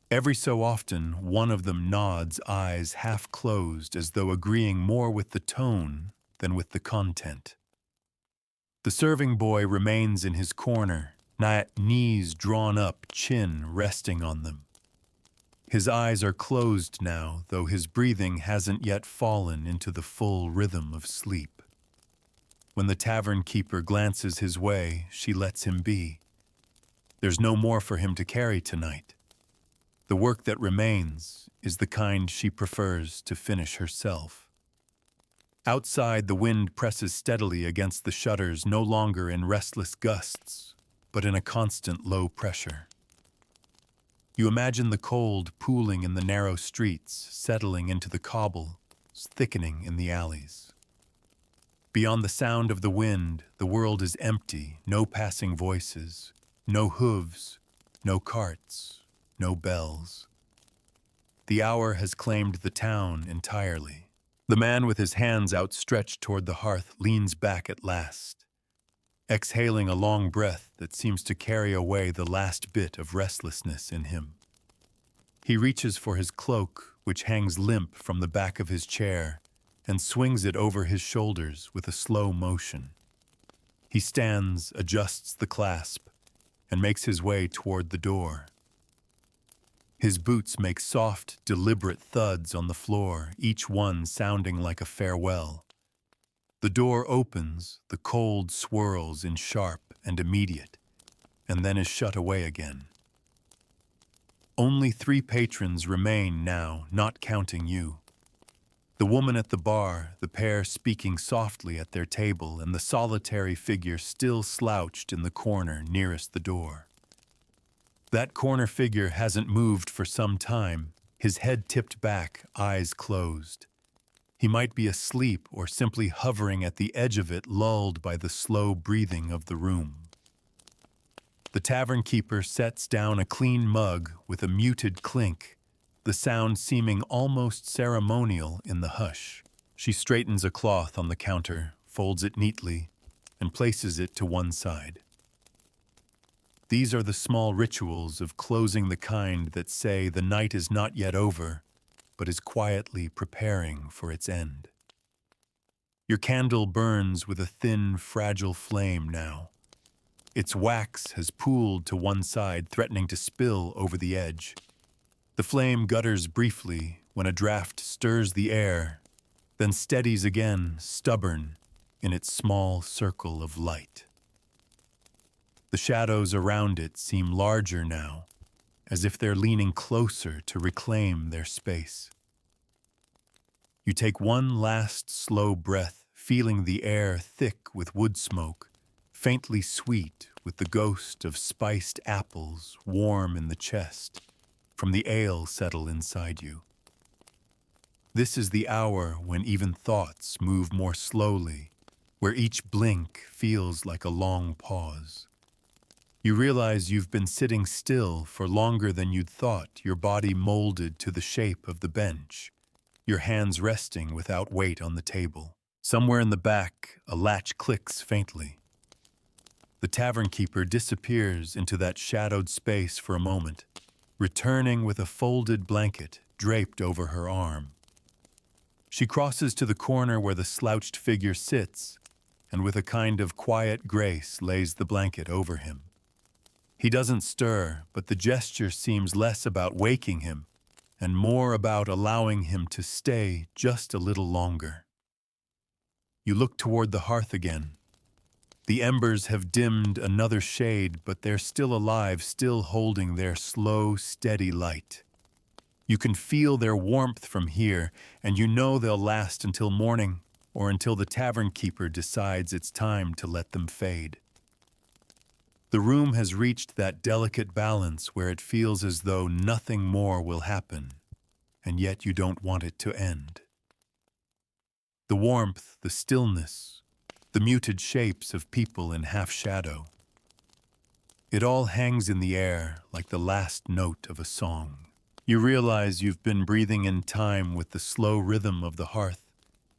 Every so often, one of them nods, eyes half closed, as though agreeing more with the tone than with the content. The serving boy remains in his corner, knees drawn up, chin resting on them. His eyes are closed now, though his breathing hasn't yet fallen into the full rhythm of sleep. When the tavern keeper glances his way, she lets him be. There's no more for him to carry tonight. The work that remains is the kind she prefers to finish herself. Outside, the wind presses steadily against the shutters, no longer in restless gusts, but in a constant low pressure. You imagine the cold pooling in the narrow streets, settling into the cobbles, thickening in the alleys. Beyond the sound of the wind, the world is empty, no passing voices, no hooves, no carts, no bells. The hour has claimed the town entirely. The man with his hands outstretched toward the hearth leans back at last, exhaling a long breath that seems to carry away the last bit of restlessness in him. He reaches for his cloak, which hangs limp from the back of his chair, and swings it over his shoulders with a slow motion. He stands, adjusts the clasp, and makes his way toward the door. His boots make soft, deliberate thuds on the floor, each one sounding like a farewell. The door opens, the cold swirls in sharp and immediate, and then is shut away again. Only 3 patrons remain now, not counting you. The woman at the bar, the pair speaking softly at their table, and the solitary figure still slouched in the corner nearest the door. That corner figure hasn't moved for some time, his head tipped back, eyes closed. He might be asleep or simply hovering at the edge of it, lulled by the slow breathing of the room. The tavern keeper sets down a clean mug with a muted clink, the sound seeming almost ceremonial in the hush. She straightens a cloth on the counter, folds it neatly, and places it to one side. These are the small rituals of closing, the kind that say the night is not yet over, but is quietly preparing for its end. Your candle burns with a thin, fragile flame now. Its wax has pooled to one side, threatening to spill over the edge. The flame gutters briefly when a draft stirs the air, then steadies again, stubborn in its small circle of light. The shadows around it seem larger now, as if they're leaning closer to reclaim their space. You take one last slow breath, feeling the air thick with wood smoke, faintly sweet with the ghost of spiced apples warm in the chest from the ale settle inside you. This is the hour when even thoughts move more slowly, where each blink feels like a long pause. You realize you've been sitting still for longer than you'd thought, your body molded to the shape of the bench, your hands resting without weight on the table. Somewhere in the back, a latch clicks faintly. The tavern keeper disappears into that shadowed space for a moment, returning with a folded blanket draped over her arm. She crosses to the corner where the slouched figure sits, and with a kind of quiet grace lays the blanket over him. He doesn't stir, but the gesture seems less about waking him and more about allowing him to stay just a little longer. You look toward the hearth again. The embers have dimmed another shade, but they're still alive, still holding their slow, steady light. You can feel their warmth from here, and you know they'll last until morning or until the tavern keeper decides it's time to let them fade. The room has reached that delicate balance where it feels as though nothing more will happen, and yet you don't want it to end. The warmth, the stillness, the muted shapes of people in half-shadow. It all hangs in the air like the last note of a song. You realize you've been breathing in time with the slow rhythm of the hearth,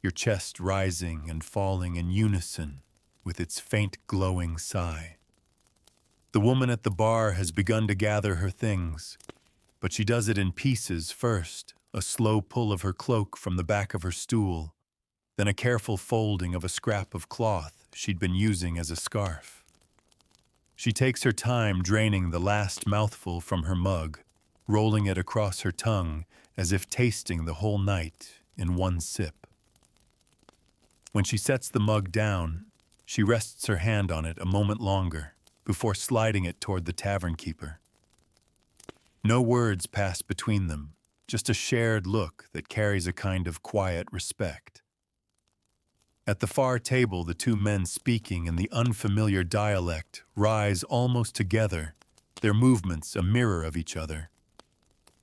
your chest rising and falling in unison with its faint glowing sigh. The woman at the bar has begun to gather her things, but she does it in pieces first, a slow pull of her cloak from the back of her stool, then a careful folding of a scrap of cloth she'd been using as a scarf. She takes her time draining the last mouthful from her mug, rolling it across her tongue as if tasting the whole night in one sip. When she sets the mug down, she rests her hand on it a moment longer before sliding it toward the tavern keeper. No words pass between them, just a shared look that carries a kind of quiet respect. At the far table, the two men speaking in the unfamiliar dialect rise almost together, their movements a mirror of each other.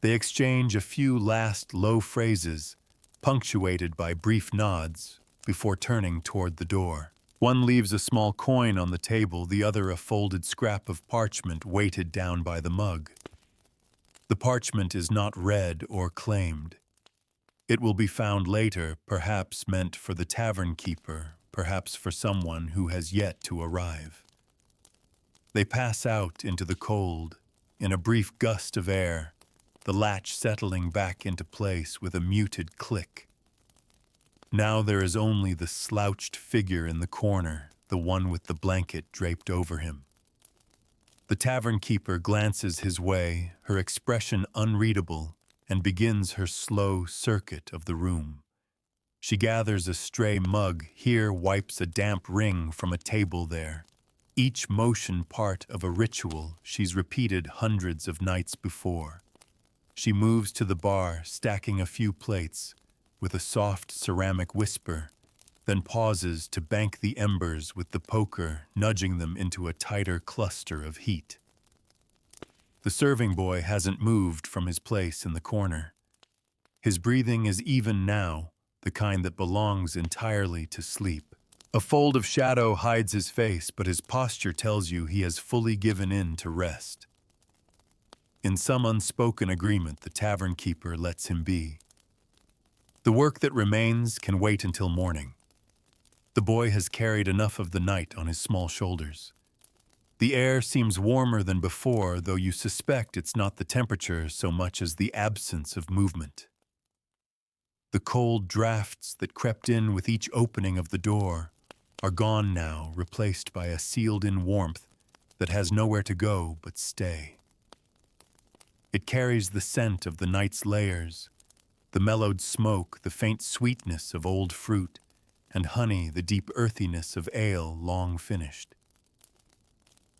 They exchange a few last low phrases, punctuated by brief nods, before turning toward the door. One leaves a small coin on the table, the other a folded scrap of parchment weighted down by the mug. The parchment is not read or claimed. It will be found later, perhaps meant for the tavern keeper, perhaps for someone who has yet to arrive. They pass out into the cold, in a brief gust of air, the latch settling back into place with a muted click. Now there is only the slouched figure in the corner, the one with the blanket draped over him. The tavern keeper glances his way, her expression unreadable, and begins her slow circuit of the room. She gathers a stray mug, here wipes a damp ring from a table there, each motion part of a ritual she's repeated hundreds of nights before. She moves to the bar, stacking a few plates, with a soft ceramic whisper, then pauses to bank the embers with the poker, nudging them into a tighter cluster of heat. The serving boy hasn't moved from his place in the corner. His breathing is even now, the kind that belongs entirely to sleep. A fold of shadow hides his face, but his posture tells you he has fully given in to rest. In some unspoken agreement, the tavern keeper lets him be. The work that remains can wait until morning. The boy has carried enough of the night on his small shoulders. The air seems warmer than before, though you suspect it's not the temperature so much as the absence of movement. The cold drafts that crept in with each opening of the door are gone now, replaced by a sealed-in warmth that has nowhere to go but stay. It carries the scent of the night's layers, the mellowed smoke, the faint sweetness of old fruit, and honey, the deep earthiness of ale long finished.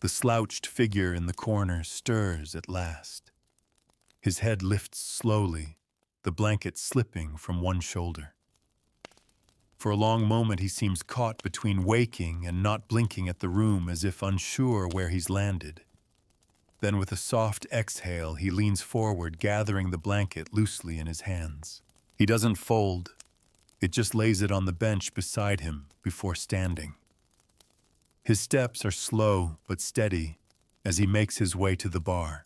The slouched figure in the corner stirs at last. His head lifts slowly, the blanket slipping from one shoulder. For a long moment he seems caught between waking and not blinking at the room, as if unsure where he's landed. Then with a soft exhale he leans forward, gathering the blanket loosely in his hands. He doesn't fold. It just lays it on the bench beside him before standing. His steps are slow but steady as he makes his way to the bar.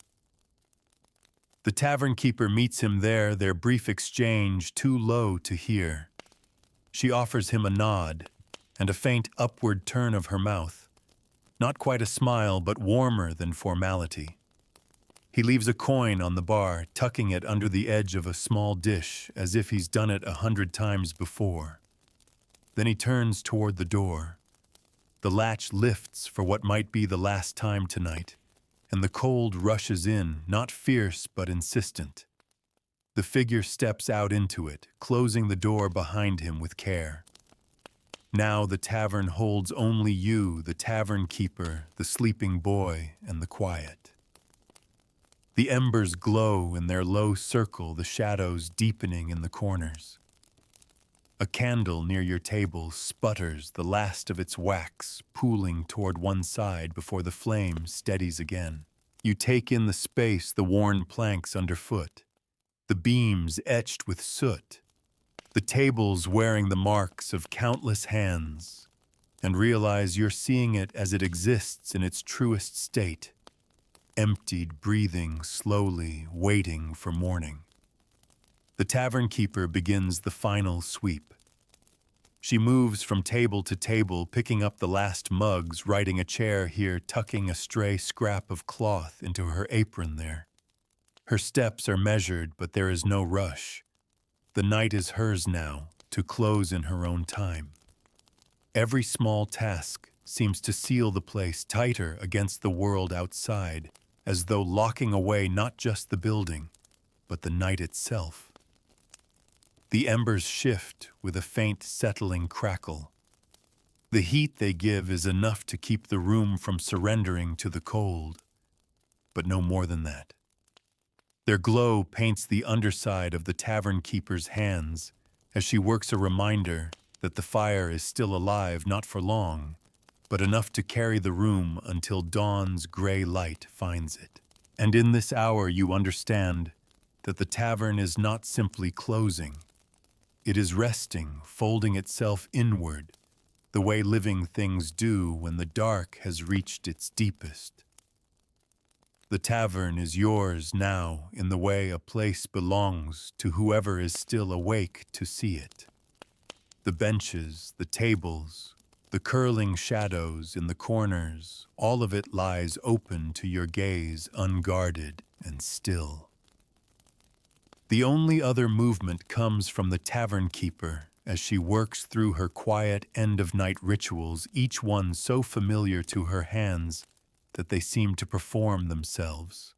The tavern keeper meets him there, their brief exchange too low to hear. She offers him a nod and a faint upward turn of her mouth. Not quite a smile, but warmer than formality. He leaves a coin on the bar, tucking it under the edge of a small dish, as if he's done it 100 times before. Then he turns toward the door. The latch lifts for what might be the last time tonight, and the cold rushes in, not fierce but insistent. The figure steps out into it, closing the door behind him with care. Now the tavern holds only you, the tavern keeper, the sleeping boy, and the quiet. The embers glow in their low circle, the shadows deepening in the corners. A candle near your table sputters, the last of its wax pooling toward one side before the flame steadies again. You take in the space, the worn planks underfoot, the beams etched with soot, the tables wearing the marks of countless hands, and realize you're seeing it as it exists in its truest state, emptied, breathing slowly, waiting for morning. The tavern keeper begins the final sweep. She moves from table to table, picking up the last mugs, righting a chair here, tucking a stray scrap of cloth into her apron there. Her steps are measured, but there is no rush. The night is hers now, to close in her own time. Every small task seems to seal the place tighter against the world outside, as though locking away not just the building, but the night itself. The embers shift with a faint settling crackle. The heat they give is enough to keep the room from surrendering to the cold, but no more than that. Their glow paints the underside of the tavern keeper's hands as she works a reminder that the fire is still alive, not for long, but enough to carry the room until dawn's gray light finds it. And in this hour you understand that the tavern is not simply closing. It is resting, folding itself inward, the way living things do when the dark has reached its deepest. The tavern is yours now in the way a place belongs to whoever is still awake to see it. The benches, the tables, the curling shadows in the corners, all of it lies open to your gaze, unguarded and still. The only other movement comes from the tavern keeper as she works through her quiet end-of-night rituals, each one so familiar to her hands that they seem to perform themselves.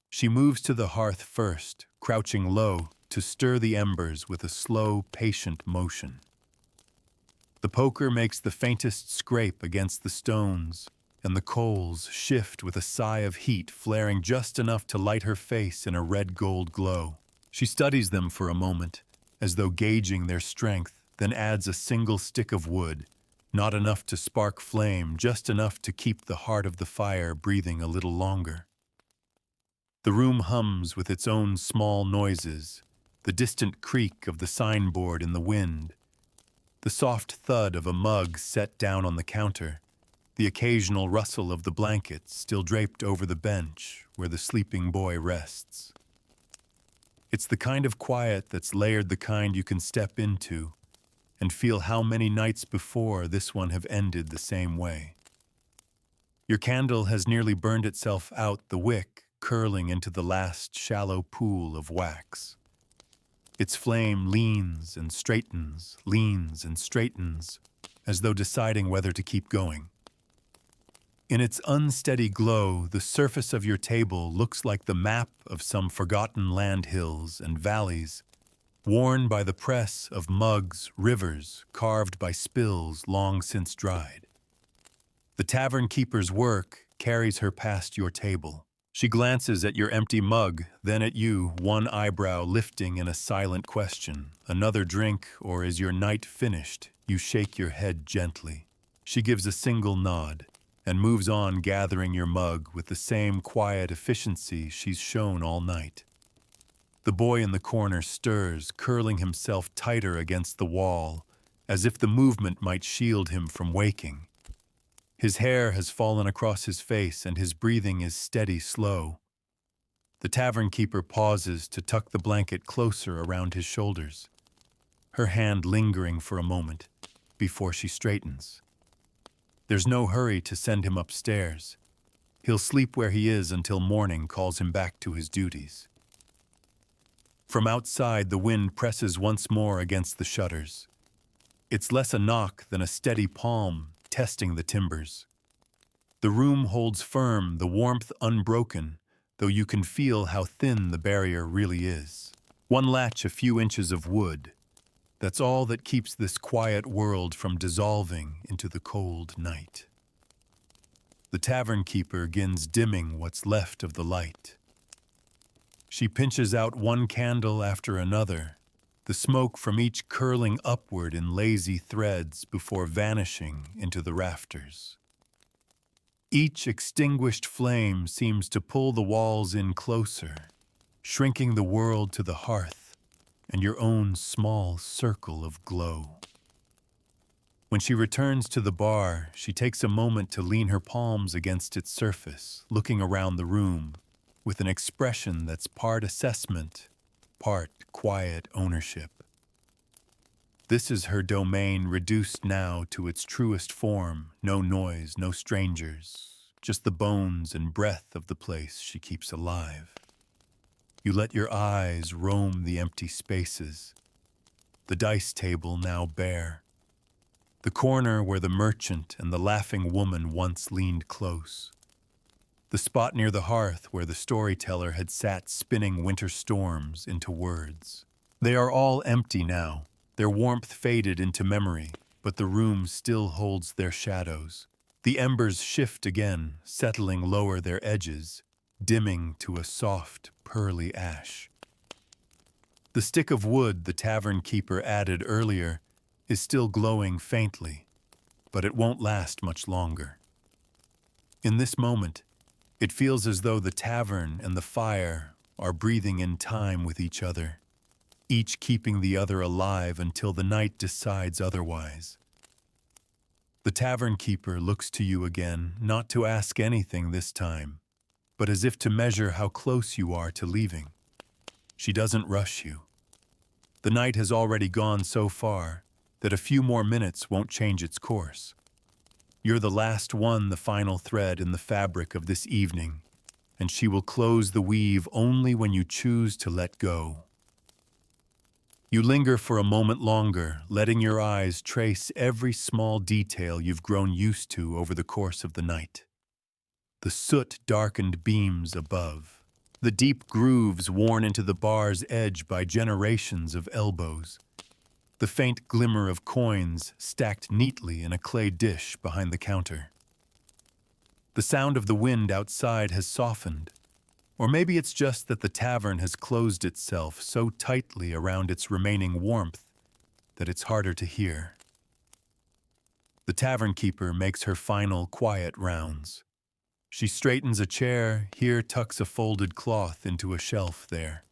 She moves to the hearth first, crouching low to stir the embers with a slow, patient motion. The poker makes the faintest scrape against the stones and the coals shift with a sigh of heat flaring just enough to light her face in a red-gold glow. She studies them for a moment, as though gauging their strength, then adds a single stick of wood, not enough to spark flame, just enough to keep the heart of the fire breathing a little longer. The room hums with its own small noises, the distant creak of the signboard in the wind, the soft thud of a mug set down on the counter, the occasional rustle of the blankets still draped over the bench where the sleeping boy rests. It's the kind of quiet that's layered, the kind you can step into and feel how many nights before this one have ended the same way. Your candle has nearly burned itself out, the wick curling into the last shallow pool of wax. Its flame leans and straightens, as though deciding whether to keep going. In its unsteady glow, the surface of your table looks like the map of some forgotten land hills and valleys, worn by the press of mugs, rivers, carved by spills long since dried. The tavern keeper's work carries her past your table. She glances at your empty mug, then at you, one eyebrow lifting in a silent question. Another drink, or is your night finished? You shake your head gently. She gives a single nod and moves on, gathering your mug with the same quiet efficiency she's shown all night. The boy in the corner stirs, curling himself tighter against the wall, as if the movement might shield him from waking. His hair has fallen across his face and his breathing is steady, slow. The tavern keeper pauses to tuck the blanket closer around his shoulders, her hand lingering for a moment before she straightens. There's no hurry to send him upstairs. He'll sleep where he is until morning calls him back to his duties. From outside, the wind presses once more against the shutters. It's less a knock than a steady palm testing the timbers. The room holds firm, the warmth unbroken, though you can feel how thin the barrier really is. One latch, a few inches of wood. That's all that keeps this quiet world from dissolving into the cold night. The tavern keeper begins dimming what's left of the light. She pinches out one candle after another, the smoke from each curling upward in lazy threads before vanishing into the rafters. Each extinguished flame seems to pull the walls in closer, shrinking the world to the hearth and your own small circle of glow. When she returns to the bar, she takes a moment to lean her palms against its surface, looking around the room with an expression that's part assessment, part quiet ownership. This is her domain, reduced now to its truest form. No noise, no strangers, just the bones and breath of the place she keeps alive. You let your eyes roam the empty spaces, the dice table now bare, the corner where the merchant and the laughing woman once leaned close, the spot near the hearth where the storyteller had sat spinning winter storms into words. They are all empty now, their warmth faded into memory, but the room still holds their shadows. The embers shift again, settling lower their edges, dimming to a soft, pearly ash. The stick of wood the tavern keeper added earlier is still glowing faintly, but it won't last much longer. In this moment, it feels as though the tavern and the fire are breathing in time with each other, each keeping the other alive until the night decides otherwise. The tavern keeper looks to you again, not to ask anything this time, but as if to measure how close you are to leaving. She doesn't rush you. The night has already gone so far that a few more minutes won't change its course. You're the last one, the final thread in the fabric of this evening, and she will close the weave only when you choose to let go. You linger for a moment longer, letting your eyes trace every small detail you've grown used to over the course of the night. The soot-darkened beams above, the deep grooves worn into the bar's edge by generations of elbows, the faint glimmer of coins stacked neatly in a clay dish behind the counter. The sound of the wind outside has softened, or maybe it's just that the tavern has closed itself so tightly around its remaining warmth that it's harder to hear. The tavern keeper makes her final quiet rounds. She straightens a chair, here tucks a folded cloth into a shelf there.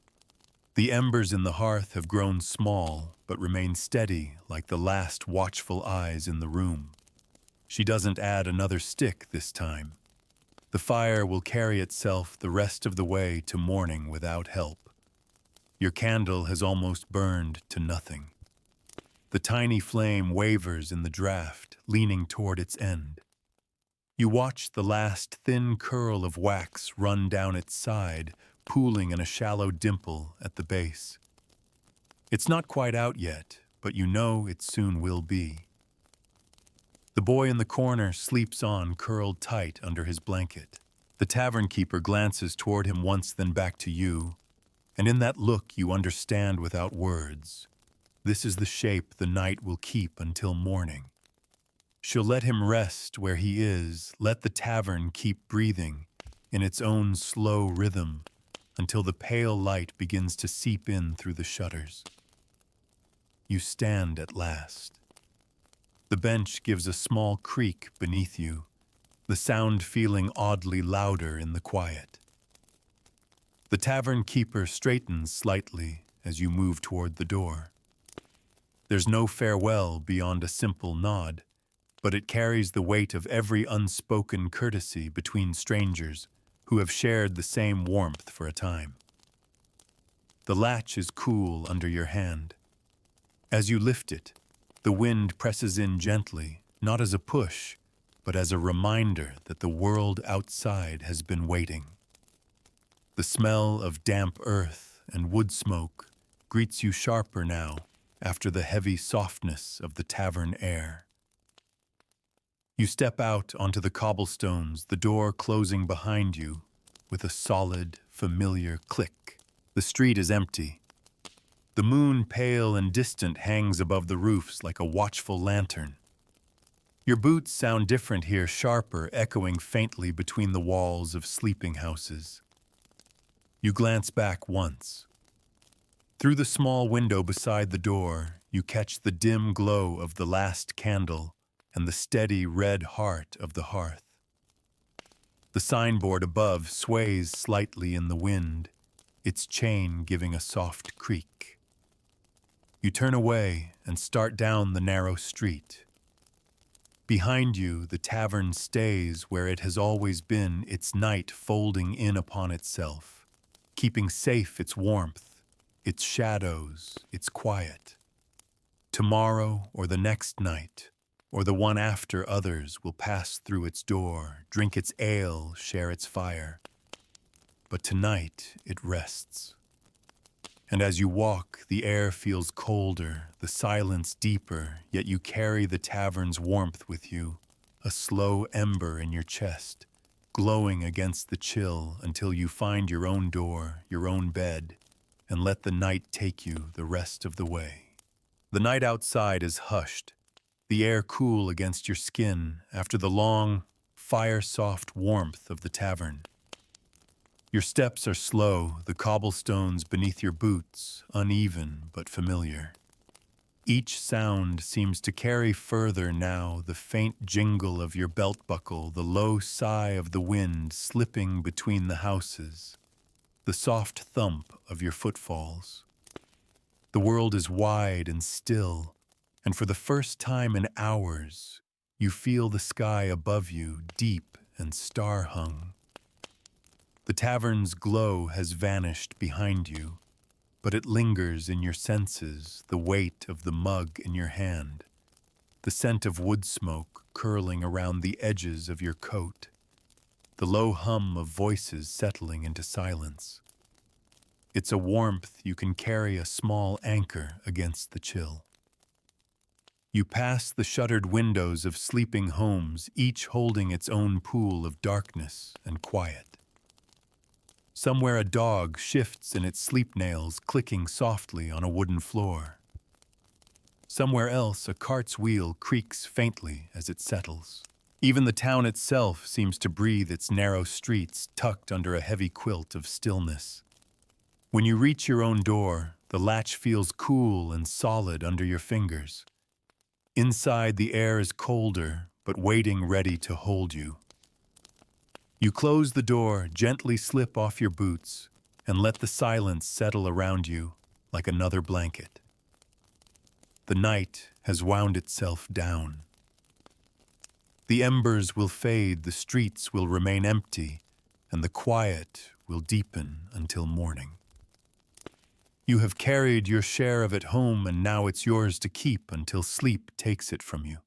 The embers in the hearth have grown small, but remain steady like the last watchful eyes in the room. She doesn't add another stick this time. The fire will carry itself the rest of the way to morning without help. Your candle has almost burned to nothing. The tiny flame wavers in the draft, leaning toward its end. You watch the last thin curl of wax run down its side, pooling in a shallow dimple at the base. It's not quite out yet, but you know it soon will be. The boy in the corner sleeps on, curled tight under his blanket. The tavern keeper glances toward him once, then back to you, and in that look you understand without words. This is the shape the night will keep until morning. She'll let him rest where he is, let the tavern keep breathing in its own slow rhythm until the pale light begins to seep in through the shutters. You stand at last. The bench gives a small creak beneath you, the sound feeling oddly louder in the quiet. The tavern keeper straightens slightly as you move toward the door. There's no farewell beyond a simple nod, but it carries the weight of every unspoken courtesy between strangers who have shared the same warmth for a time. The latch is cool under your hand. As you lift it, the wind presses in gently, not as a push, but as a reminder that the world outside has been waiting. The smell of damp earth and wood smoke greets you sharper now after the heavy softness of the tavern air. You step out onto the cobblestones, the door closing behind you with a solid, familiar click. The street is empty. The moon, pale and distant, hangs above the roofs like a watchful lantern. Your boots sound different here, sharper, echoing faintly between the walls of sleeping houses. You glance back once. Through the small window beside the door, you catch the dim glow of the last candle and the steady red heart of the hearth. The signboard above sways slightly in the wind, its chain giving a soft creak. You turn away and start down the narrow street. Behind you, the tavern stays where it has always been, its night folding in upon itself, keeping safe its warmth, its shadows, its quiet. Tomorrow or the next night, or the one after, others will pass through its door, drink its ale, share its fire. But tonight it rests. And as you walk, the air feels colder, the silence deeper, yet you carry the tavern's warmth with you, a slow ember in your chest, glowing against the chill until you find your own door, your own bed, and let the night take you the rest of the way. The night outside is hushed, the air cool against your skin after the long, fire-soft warmth of the tavern. Your steps are slow, the cobblestones beneath your boots, uneven but familiar. Each sound seems to carry further now, the faint jingle of your belt buckle, the low sigh of the wind slipping between the houses, the soft thump of your footfalls. The world is wide and still, and for the first time in hours, you feel the sky above you deep and star-hung. The tavern's glow has vanished behind you, but it lingers in your senses, the weight of the mug in your hand, the scent of wood smoke curling around the edges of your coat, the low hum of voices settling into silence. It's a warmth you can carry a small anchor against the chill. You pass the shuttered windows of sleeping homes, each holding its own pool of darkness and quiet. Somewhere a dog shifts in its sleep nails, clicking softly on a wooden floor. Somewhere else a cart's wheel creaks faintly as it settles. Even the town itself seems to breathe its narrow streets tucked under a heavy quilt of stillness. When you reach your own door, the latch feels cool and solid under your fingers. Inside, the air is colder, but waiting ready to hold you. You close the door, gently slip off your boots, and let the silence settle around you like another blanket. The night has wound itself down. The embers will fade, the streets will remain empty, and the quiet will deepen until morning. You have carried your share of it home, and now it's yours to keep until sleep takes it from you.